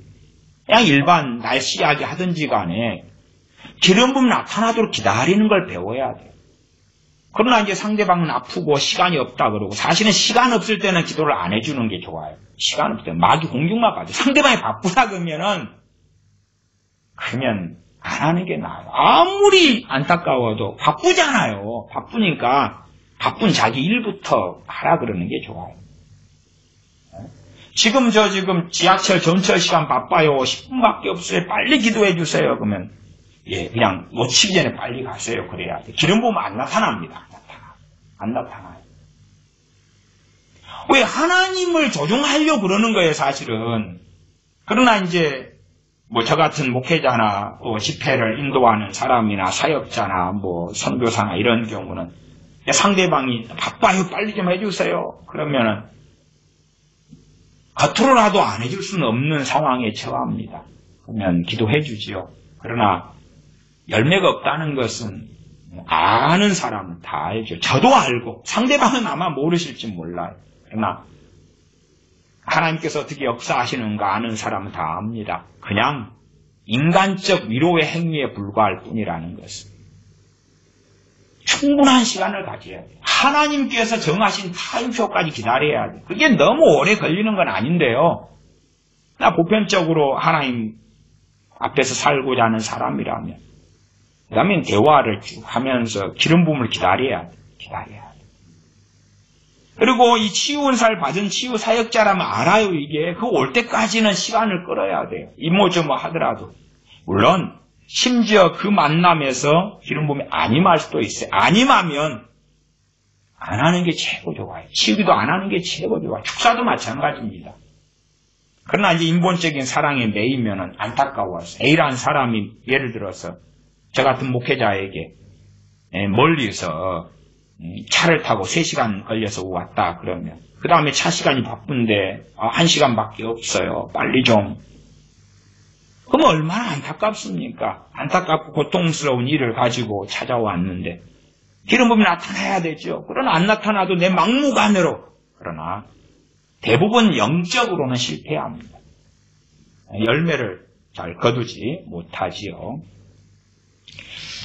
그냥 일반 날씨 이야기 하든지 간에 기름 부음 나타나도록 기다리는 걸 배워야 돼. 그러나 이제 상대방은 아프고 시간이 없다 그러고 사실은 시간 없을 때는 기도를 안 해주는 게 좋아요. 시간 없을 때는 마귀 공격만 받아요. 상대방이 바쁘다 그러면 안 하는 게 나아요. 아무리 안타까워도 바쁘잖아요. 바쁘니까 바쁜 자기 일부터 하라 그러는 게 좋아요. 지금 지하철 전철 시간 바빠요. 10분밖에 없어요. 빨리 기도해 주세요. 그러면 그냥 놓치기 전에 빨리 가세요. 그래야 돼. 기름 부으면 안 나타납니다. 안 나타나요. 왜 하나님을 조종하려고 그러는 거예요, 사실은. 그러나 이제 저 같은 목회자나 집회를 인도하는 사람이나 사역자나 선교사나 이런 경우는 상대방이 바빠요. 빨리 좀 해주세요. 그러면은 겉으로라도 안 해줄 수는 없는 상황에 처합니다. 그러면 기도해 주지요. 그러나 열매가 없다는 것은 아는 사람은 다 알죠. 저도 알고 상대방은 아마 모르실지 몰라요. 그러나 하나님께서 어떻게 역사하시는가 아는 사람은 다 압니다. 그냥 인간적 위로의 행위에 불과할 뿐이라는 것은. 충분한 시간을 가져야 돼요. 하나님께서 정하신 타임표까지 기다려야 돼요. 그게 너무 오래 걸리는 건 아닌데요. 나 보편적으로 하나님 앞에서 살고자 하는 사람이라면 그 다음에 대화를 쭉 하면서 기름 부음을 기다려야 돼요. 그리고 이 치유 은사를 받은 치유 사역자라면 알아요. 이게 그 올 때까지는 시간을 끌어야 돼요. 이모저모 하더라도. 물론 심지어 그 만남에서 기름 부음이 안 임할 수도 있어요. 안 임하면 안 하는 게 최고 좋아요. 치유기도 안 하는 게 최고 좋아요. 축사도 마찬가지입니다. 그러나 이제 인본적인 사랑에 매이면은 안타까워서 A라는 사람이 예를 들어서 저 같은 목회자에게 멀리서 차를 타고 3시간 걸려서 왔다 그러면 그 다음에 차 시간이 바쁜데 1시간밖에 없어요. 빨리 좀. 그럼 얼마나 안타깝습니까? 안타깝고 고통스러운 일을 가지고 찾아왔는데 기름 부음이 나타나야 되죠. 그러나 안 나타나도 내 막무가내로. 그러나 대부분 영적으로는 실패합니다. 열매를 잘 거두지 못하지요.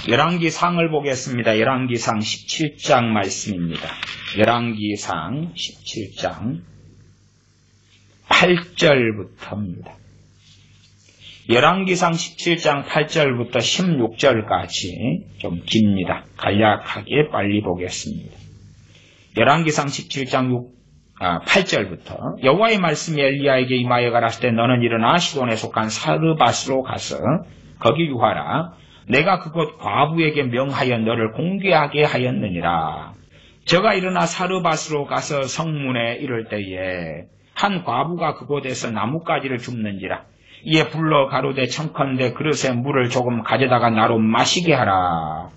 열왕기상을 보겠습니다. 열왕기상 17장 말씀입니다. 열왕기상 17장 8절부터입니다. 열왕기상 17장 8절부터 16절까지 좀 깁니다. 간략하게 빨리 보겠습니다. 열왕기상 17장 8절부터 여호와의 말씀이 엘리야에게 임하여 가라사대 때 너는 일어나 시돈에 속한 사르밧으로 가서 거기 유하라. 내가 그곳 과부에게 명하여 너를 공개하게 하였느니라. 저가 일어나 사르밧으로 가서 성문에 이를 때에 한 과부가 그곳에서 나뭇가지를 줍는지라. 이에 불러 가로되 청컨대 그릇에 물을 조금 가져다가 나로 마시게 하라.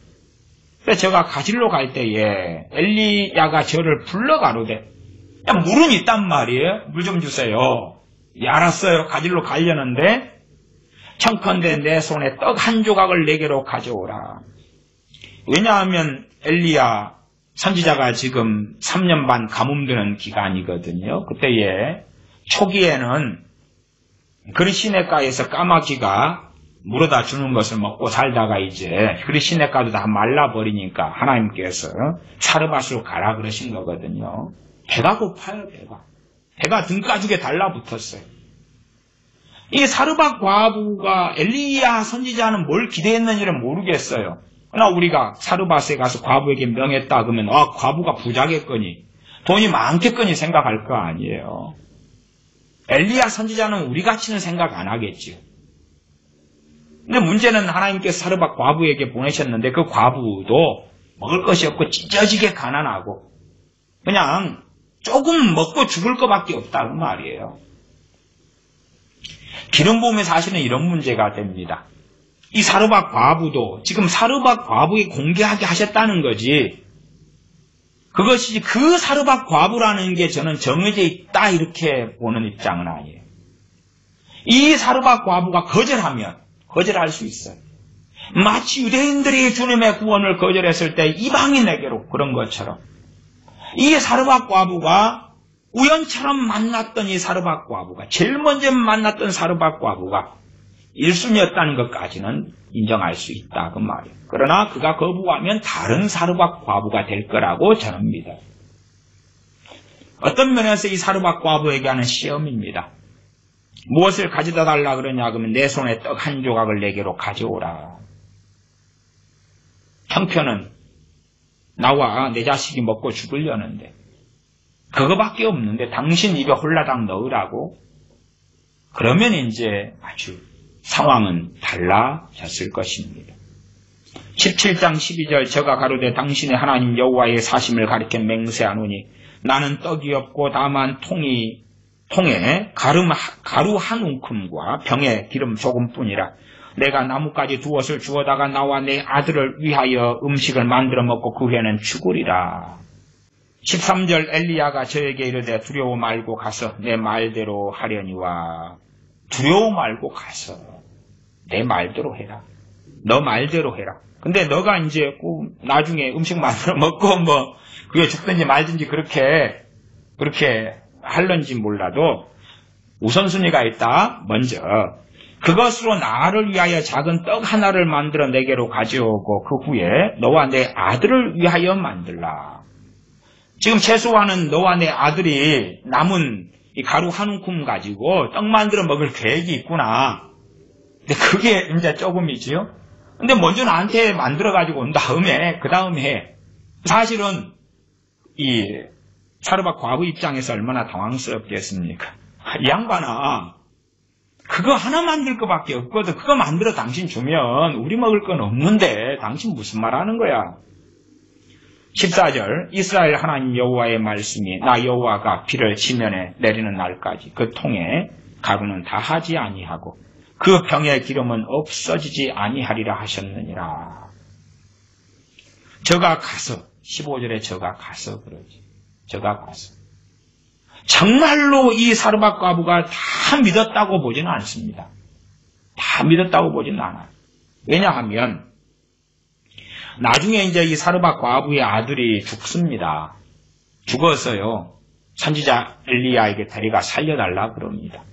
그래서 저가 가지러 갈 때에 엘리야가 저를 불러 가로되 물은 있단 말이에요. 물 좀 주세요. 알았어요. 가지러 가려는데 청컨대 내 손에 떡 한 조각을 내게로 가져오라. 왜냐하면 엘리야 선지자가 지금 3년 반 가뭄 드는 기간이거든요. 그때에 초기에는 그리 시냇가에서 까마귀가 물어다 주는 것을 먹고 살다가 이제 그리 시냇가도 다 말라버리니까 하나님께서 사르밧으로 가라 그러신 거거든요. 배가 고파요. 배가 등가죽에 달라붙었어요. 이 사르밧 과부가 엘리야 선지자는 뭘 기대했는지를 모르겠어요. 그러나 우리가 사르밧에 가서 과부에게 명했다 그러면 과부가 부자겠거니 돈이 많겠거니 생각할 거 아니에요. 엘리야 선지자는 우리같이는 생각 안 하겠죠. 근데 문제는 하나님께서 사르밧 과부에게 보내셨는데 그 과부도 먹을 것이 없고 찢어지게 가난하고 그냥 조금 먹고 죽을 것밖에 없다는 말이에요. 기름 부음에 사실은 이런 문제가 됩니다. 이 사르밧 과부도 지금 사르밧 과부에 공개하게 하셨다는 거지. 그것이 그 사르밧 과부라는 게 저는 정해져 있다 이렇게 보는 입장은 아니에요. 이 사르밧 과부가 거절하면 거절할 수 있어요. 마치 유대인들이 주님의 구원을 거절했을 때 이방인에게로 그런 것처럼 이 사르밧 과부가 우연처럼 만났던 이 사르밧 과부가 제일 먼저 만났던 사르밧 과부가 1순위였다는 것까지는 인정할 수 있다 그 말이에요. 그러나 그가 거부하면 다른 사르밧 과부가 될 거라고 저는 믿어요. 어떤 면에서 이 사르밧 과부에게 하는 시험입니다. 무엇을 가져다 달라 그러냐 그러면 내 손에 떡 한 조각을 내게로 가져오라. 형편은 나와 내 자식이 먹고 죽으려는데 그거밖에 없는데 당신 입에 홀라당 넣으라고? 그러면 이제 아주 상황은 달라졌을 것입니다. 17장 12절 저가 가로되 당신의 하나님 여호와의 사심을 가리켜 맹세하노니 나는 떡이 없고 다만 통에 가루 한 움큼과 병에 기름 조금뿐이라. 내가 나뭇가지 두엇을 주워다가 나와 내 아들을 위하여 음식을 만들어 먹고 그 후에는 죽으리라. 13절 엘리야가 저에게 이르되 두려워 말고 가서 내 말대로 하려니와. 두려워 말고 가서 내 말대로 해라. 너 말대로 해라. 근데 너가 이제 나중에 음식 만들어 먹고 그게 죽든지 말든지 그렇게 할런지 몰라도 우선순위가 있다. 먼저 그것으로 나를 위하여 작은 떡 하나를 만들어 내게로 가져오고 그 후에 너와 내 아들을 위하여 만들라. 지금 최소한은 너와 내 아들이 남은 이 가루 한 움큼 가지고 떡 만들어 먹을 계획이 있구나. 근데 그게 이제 조금이지요. 근데 먼저 나한테 만들어 가지고 온 다음에 그 다음에 사실은 이 사르밧 과부 입장에서 얼마나 당황스럽겠습니까? 이 양반아, 그거 하나 만들 것밖에 없거든. 그거 만들어 당신 주면 우리 먹을 건 없는데 당신 무슨 말 하는 거야? 14절 이스라엘 하나님 여호와의 말씀이 나 여호와가 비를 지면에 내리는 날까지 그 통에 가루는 다하지 아니하고 그 병의 기름은 없어지지 아니하리라 하셨느니라. 저가 가서 15절에 저가 가서 그러지. 저가 가서 정말로 이 사르밧 과부가 다 믿었다고 보지는 않습니다. 다 믿었다고 보지는 않아요. 왜냐하면 나중에 이제 이 사르밧 과부의 아들이 죽습니다. 죽어서요. 선지자 엘리야에게 데려가 살려달라 그럽니다.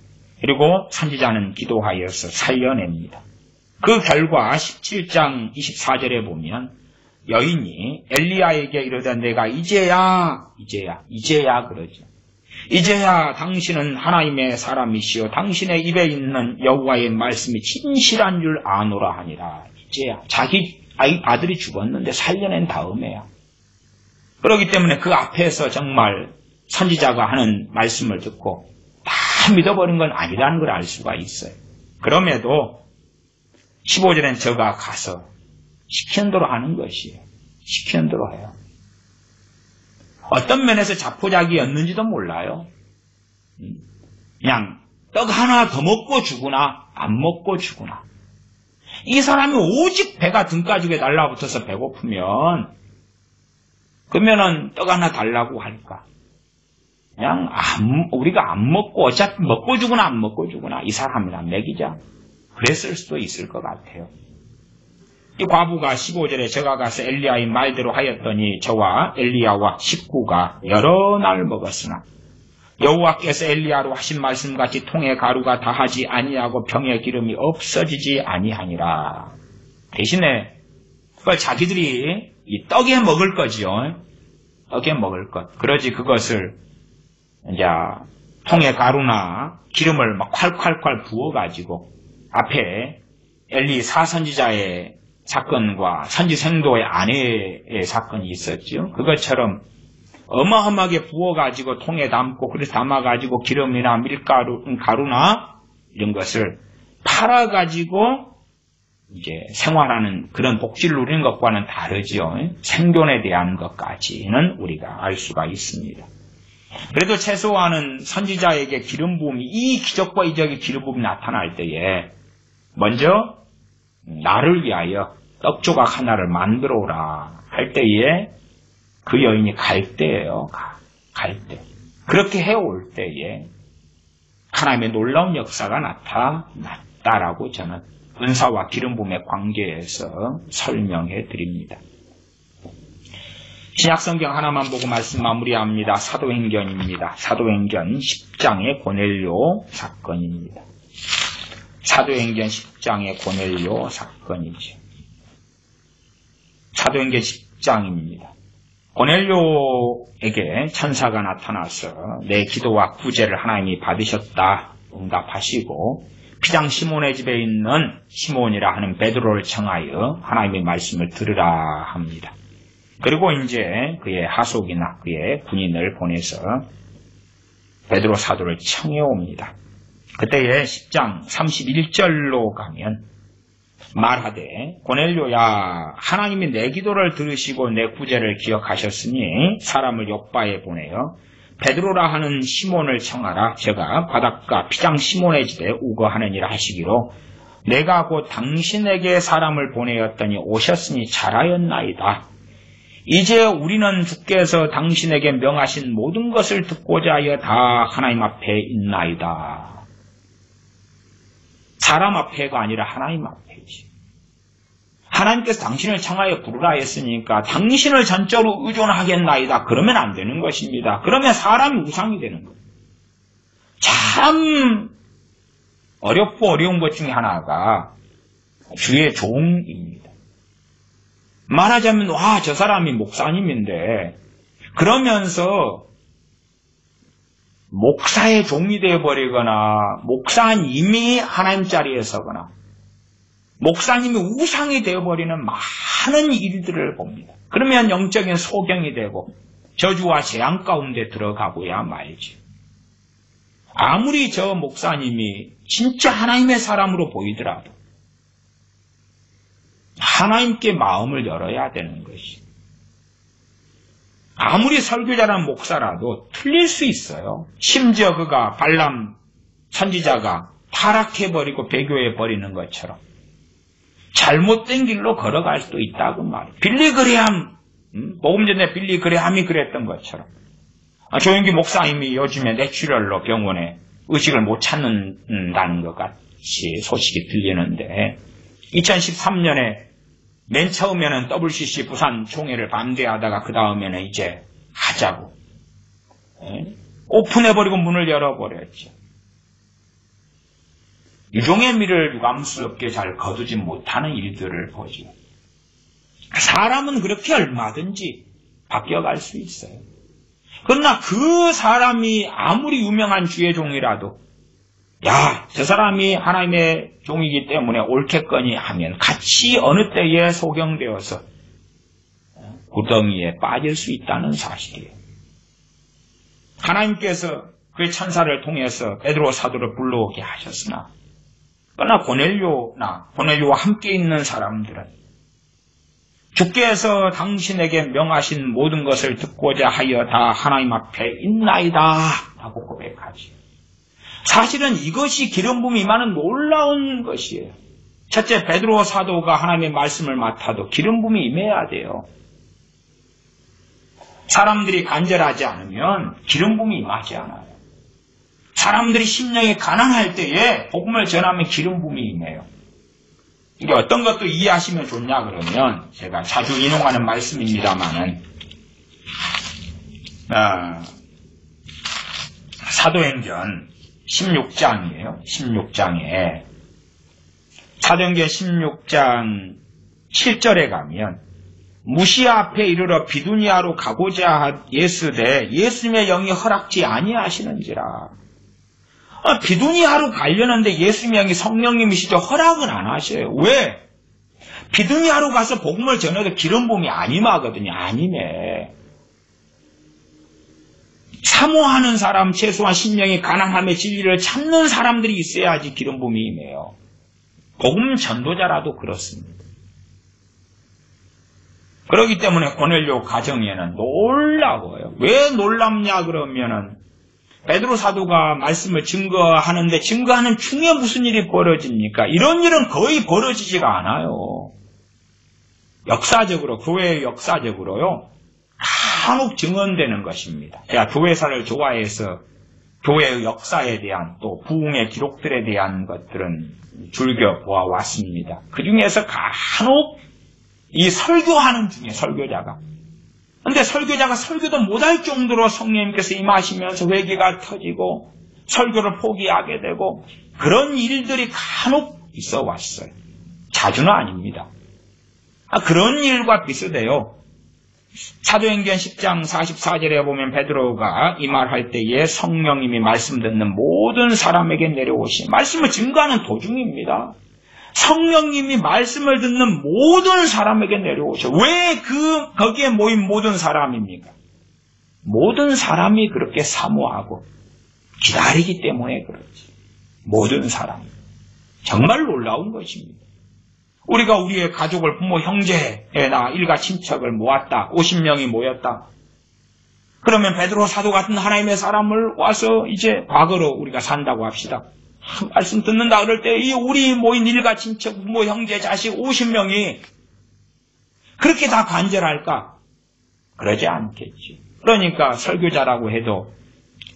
그리고 선지자는 기도하여서 살려냅니다. 그 결과 17장 24절에 보면 여인이 엘리야에게 이르되 내가 이제야 그러죠. 이제야 당신은 하나님의 사람이시여 당신의 입에 있는 여호와의 말씀이 진실한 줄 아노라 하니라. 이제야 자기 아들이 죽었는데 살려낸 다음에야. 그렇기 때문에 그 앞에서 정말 선지자가 하는 말씀을 듣고 다 믿어버린 건 아니라는 걸 알 수가 있어요. 그럼에도 15절엔 저가 가서 시키는 대로 하는 것이에요. 시키는 대로 해요. 어떤 면에서 자포자기였는지도 몰라요. 그냥 떡 하나 더 먹고 죽으나 안 먹고 죽으나. 이 사람이 오직 배가 등가죽에 달라붙어서 배고프면 그러면은 떡 하나 달라고 할까? 그냥 우리가 안 먹고 어차피 먹고 죽으나 안 먹고 죽으나 이 사람이나 먹이자. 그랬을 수도 있을 것 같아요. 이 과부가 15절에 저가 가서 엘리야의 말대로 하였더니 저와 엘리야와 식구가 여러 날 먹었으나 여호와께서 엘리야로 하신 말씀같이 통에 가루가 다하지 아니하고 병의 기름이 없어지지 아니하니라. 대신에 그걸 자기들이 이 떡에 먹을 거지요. 떡에 먹을 것. 그러지 그것을 이제 통에 가루나 기름을 막 콸콸콸 부어가지고 앞에 엘리 사선지자의 사건과 선지생도의 아내의 사건이 있었죠. 그것처럼 어마어마하게 부어가지고 통에 담고 그래서 담아가지고 기름이나 밀가루, 가루나 이런 것을 팔아가지고 이제 생활하는 그런 복지를 누리는 것과는 다르죠. 생존에 대한 것까지는 우리가 알 수가 있습니다. 그래도 최소한은 선지자에게 기름 부음이 이 기적과 이적의 기름 부음이 나타날 때에 먼저 나를 위하여 떡 조각 하나를 만들어 오라 할 때에 그 여인이 갈 때예요. 갈 때. 그렇게 해올 때에 하나님의 놀라운 역사가 나타났다라고 저는 은사와 기름 부음의 관계에서 설명해 드립니다. 신약성경 하나만 보고 말씀 마무리합니다. 사도행전입니다. 사도행전 10장의 고넬료 사건입니다. 사도행전 10장의 고넬료 사건이죠. 사도행전 10장입니다. 고넬료에게 천사가 나타나서 내 기도와 구제를 하나님이 받으셨다 응답하시고 피장 시몬의 집에 있는 시몬이라 하는 베드로를 청하여 하나님의 말씀을 들으라 합니다. 그리고 이제 그의 하속이나 그의 군인을 보내서 베드로 사도를 청해 옵니다. 그때의 10장 31절로 가면 말하되 고넬료야 하나님이 내 기도를 들으시고 내 구제를 기억하셨으니 사람을 요빠에 보내어 베드로라 하는 시몬을 청하라. 제가 바닷가 피장 시몬의 집에 우거하느니라 하시기로 내가 곧 당신에게 사람을 보내었더니 오셨으니 잘하였나이다. 이제 우리는 주께서 당신에게 명하신 모든 것을 듣고자 하여 다 하나님 앞에 있나이다. 사람 앞에가 아니라 하나님 앞에지. 하나님께서 당신을 청하여 부르라 했으니까 당신을 전적으로 의존하겠나이다. 그러면 안 되는 것입니다. 그러면 사람이 우상이 되는 거예요. 참 어렵고 어려운 것 중에 하나가 주의 종입니다. 말하자면 와, 저 사람이 목사님인데 그러면서 목사의 종이 되어버리거나 목사님이 하나님 자리에 서거나 목사님이 우상이 되어버리는 많은 일들을 봅니다. 그러면 영적인 소경이 되고 저주와 재앙 가운데 들어가고야 말지. 아무리 저 목사님이 진짜 하나님의 사람으로 보이더라도 하나님께 마음을 열어야 되는 것이. 아무리 설교자란 목사라도 틀릴 수 있어요. 심지어 그가 발람 선지자가 타락해버리고 배교해버리는 것처럼 잘못된 길로 걸어갈 수도 있다고 말이에요. 빌리 그레함, 복음 전에 빌리 그레함이 그랬던 것처럼 조용기 목사님이 요즘에 뇌출혈로 병원에 의식을 못 찾는다는 것 같이 소식이 들리는데 2013년에 맨 처음에는 WCC 부산 총회를 반대하다가 그 다음에는 이제 하자고 오픈해버리고 문을 열어버렸죠. 유종의 미를 유감스럽게 잘 거두지 못하는 일들을 보죠. 사람은 그렇게 얼마든지 바뀌어갈 수 있어요. 그러나 그 사람이 아무리 유명한 주의 종이라도 야, 저 사람이 하나님의 종이기 때문에 옳겠거니 하면 같이 어느 때에 소경되어서 구덩이에 빠질 수 있다는 사실이에요. 하나님께서 그의 천사를 통해서 베드로 사도를 불러오게 하셨으나 그러나 고넬료와 함께 있는 사람들은 주께서 당신에게 명하신 모든 것을 듣고자 하여 다 하나님 앞에 있나이다 라고 고백하지. 사실은 이것이 기름 부음이 임하는 놀라운 것이에요. 첫째, 베드로 사도가 하나님의 말씀을 맡아도 기름 부음이 임해야 돼요. 사람들이 간절하지 않으면 기름 부음이 임하지 않아요. 사람들이 심령이 가난할 때에 복음을 전하면 기름 부음이 임해요. 이게 어떤 것도 이해하시면 좋냐 그러면 제가 자주 인용하는 말씀입니다만은 사도행전 16장이에요. 16장에 사도행전 16장 7절에 가면 무시아 앞에 이르러 비두니아로 가고자 예수되 예수님의 영이 허락지 아니하시는지라. 비두니아로 가려는데 예수님의 영이 성령님이시죠. 허락은 안 하셔요. 왜? 비두니아로 가서 복음을 전해도 기름 부음이 안 임하거든요. 안 임해. 사모하는 사람, 최소한 심령이 가난함의 진리를 찾는 사람들이 있어야지 기름 부음이 임해요. 복음 전도자라도 그렇습니다. 그렇기 때문에 고넬료 가정에는 놀라워요. 왜 놀랍냐 그러면은 베드로 사도가 말씀을 증거하는데 증거하는 중에 무슨 일이 벌어집니까? 이런 일은 거의 벌어지지가 않아요. 역사적으로, 교회의 역사적으로요. 간혹 증언되는 것입니다. 제가 교회사를 좋아해서 교회의 역사에 대한 또 부흥의 기록들에 대한 것들은 즐겨 보아왔습니다. 그 중에서 간혹 이 설교하는 중에 설교자가 근데 설교자가 설교도 못할 정도로 성령님께서 임하시면서 회개가 터지고 설교를 포기하게 되고 그런 일들이 간혹 있어 왔어요. 자주는 아닙니다. 그런 일과 비슷해요. 사도행전 10장 44절에 보면 베드로가 이 말할 때에 성령님이 말씀 듣는 모든 사람에게 내려오신 말씀을 증거하는 도중입니다. 성령님이 말씀을 듣는 모든 사람에게 내려오셔. 왜 거기에 모인 모든 사람입니까? 모든 사람이 그렇게 사모하고 기다리기 때문에 그렇지. 모든 사람. 정말 놀라운 것입니다. 우리가 우리의 가족을 부모, 형제나 일가 친척을 모았다. 50명이 모였다. 그러면 베드로 사도 같은 하나님의 사람을 와서 이제 과거로 우리가 산다고 합시다. 말씀 듣는다 그럴 때 이 우리 모인 일가 친척, 부모, 형제, 자식 50명이 그렇게 다 간절할까? 그러지 않겠지. 그러니까 설교자라고 해도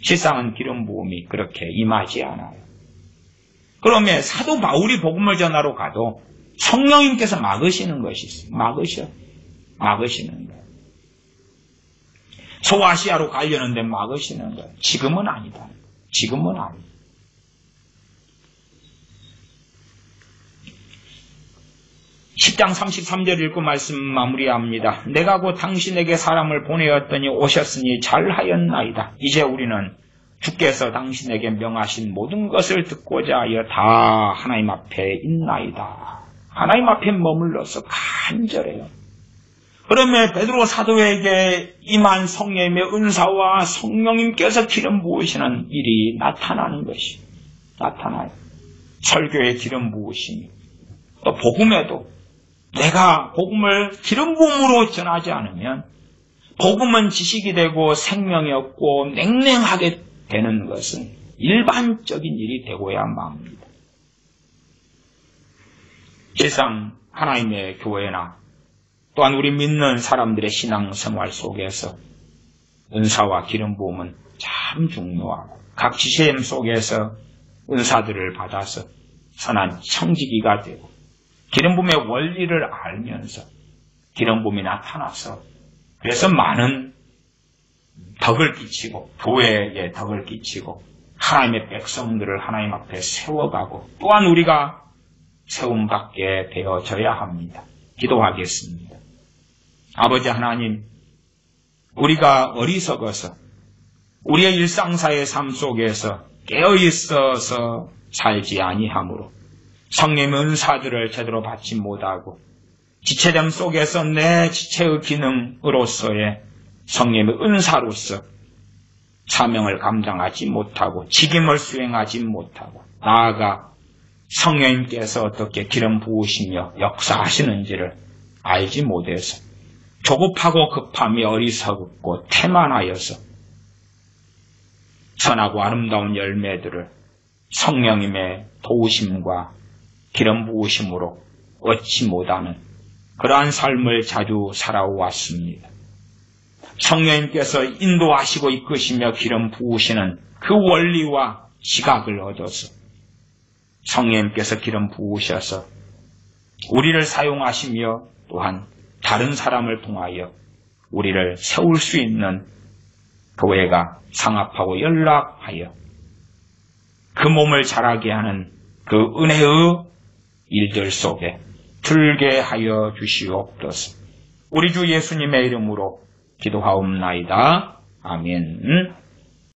실상은 기름 부음이 그렇게 임하지 않아요. 그러면 사도 바울이 복음을 전하러 가도 성령님께서 막으시는 것이 있어요. 막으시는 거예요. 소아시아로 가려는데 막으시는 거예요. 지금은 아니다. 지금은 아니다. 10장 33절 읽고 말씀 마무리합니다. 내가 곧 당신에게 사람을 보내었더니 오셨으니 잘하였나이다. 이제 우리는 주께서 당신에게 명하신 모든 것을 듣고자 하여 다 하나님 앞에 있나이다. 하나님 앞에 머물러서 간절해요. 그러면 베드로 사도에게 임한 성령님의 은사와 성령님께서 기름 부으시는 일이 나타나는 것이 나타나요. 설교의 기름 부으심이 또 복음에도 내가 복음을 기름 부음으로 전하지 않으면 복음은 지식이 되고 생명이 없고 냉랭하게 되는 것은 일반적인 일이 되고야 맙니다. 세상 하나님의 교회나 또한 우리 믿는 사람들의 신앙생활 속에서 은사와 기름 부음은 참 중요하고 각 지체임 속에서 은사들을 받아서 선한 청지기가 되고 기름 부음의 원리를 알면서 기름 부음이 나타나서 그래서 많은 덕을 끼치고 교회에 덕을 끼치고 하나님의 백성들을 하나님 앞에 세워가고 또한 우리가 세움받게 되어져야 합니다. 기도하겠습니다. 아버지 하나님, 우리가 어리석어서 우리의 일상사의 삶 속에서 깨어있어서 살지 아니하므로 성령의 은사들을 제대로 받지 못하고 지체됨 속에서 내 지체의 기능으로서의 성령의 은사로서 사명을 감당하지 못하고 직임을 수행하지 못하고 나아가 성령님께서 어떻게 기름 부으시며 역사하시는지를 알지 못해서 조급하고 급함이 어리석고 태만하여서 선하고 아름다운 열매들을 성령님의 도우심과 기름 부으심으로 얻지 못하는 그러한 삶을 자주 살아왔습니다. 성령님께서 인도하시고 이끄시며 기름 부으시는 그 원리와 지각을 얻어서 성령님께서 기름 부으셔서 우리를 사용하시며 또한 다른 사람을 통하여 우리를 세울 수 있는 교회가 상합하고 연락하여 그 몸을 자라게 하는 그 은혜의 일들 속에 들게 하여 주시옵소서. 우리 주 예수님의 이름으로 기도하옵나이다. 아멘.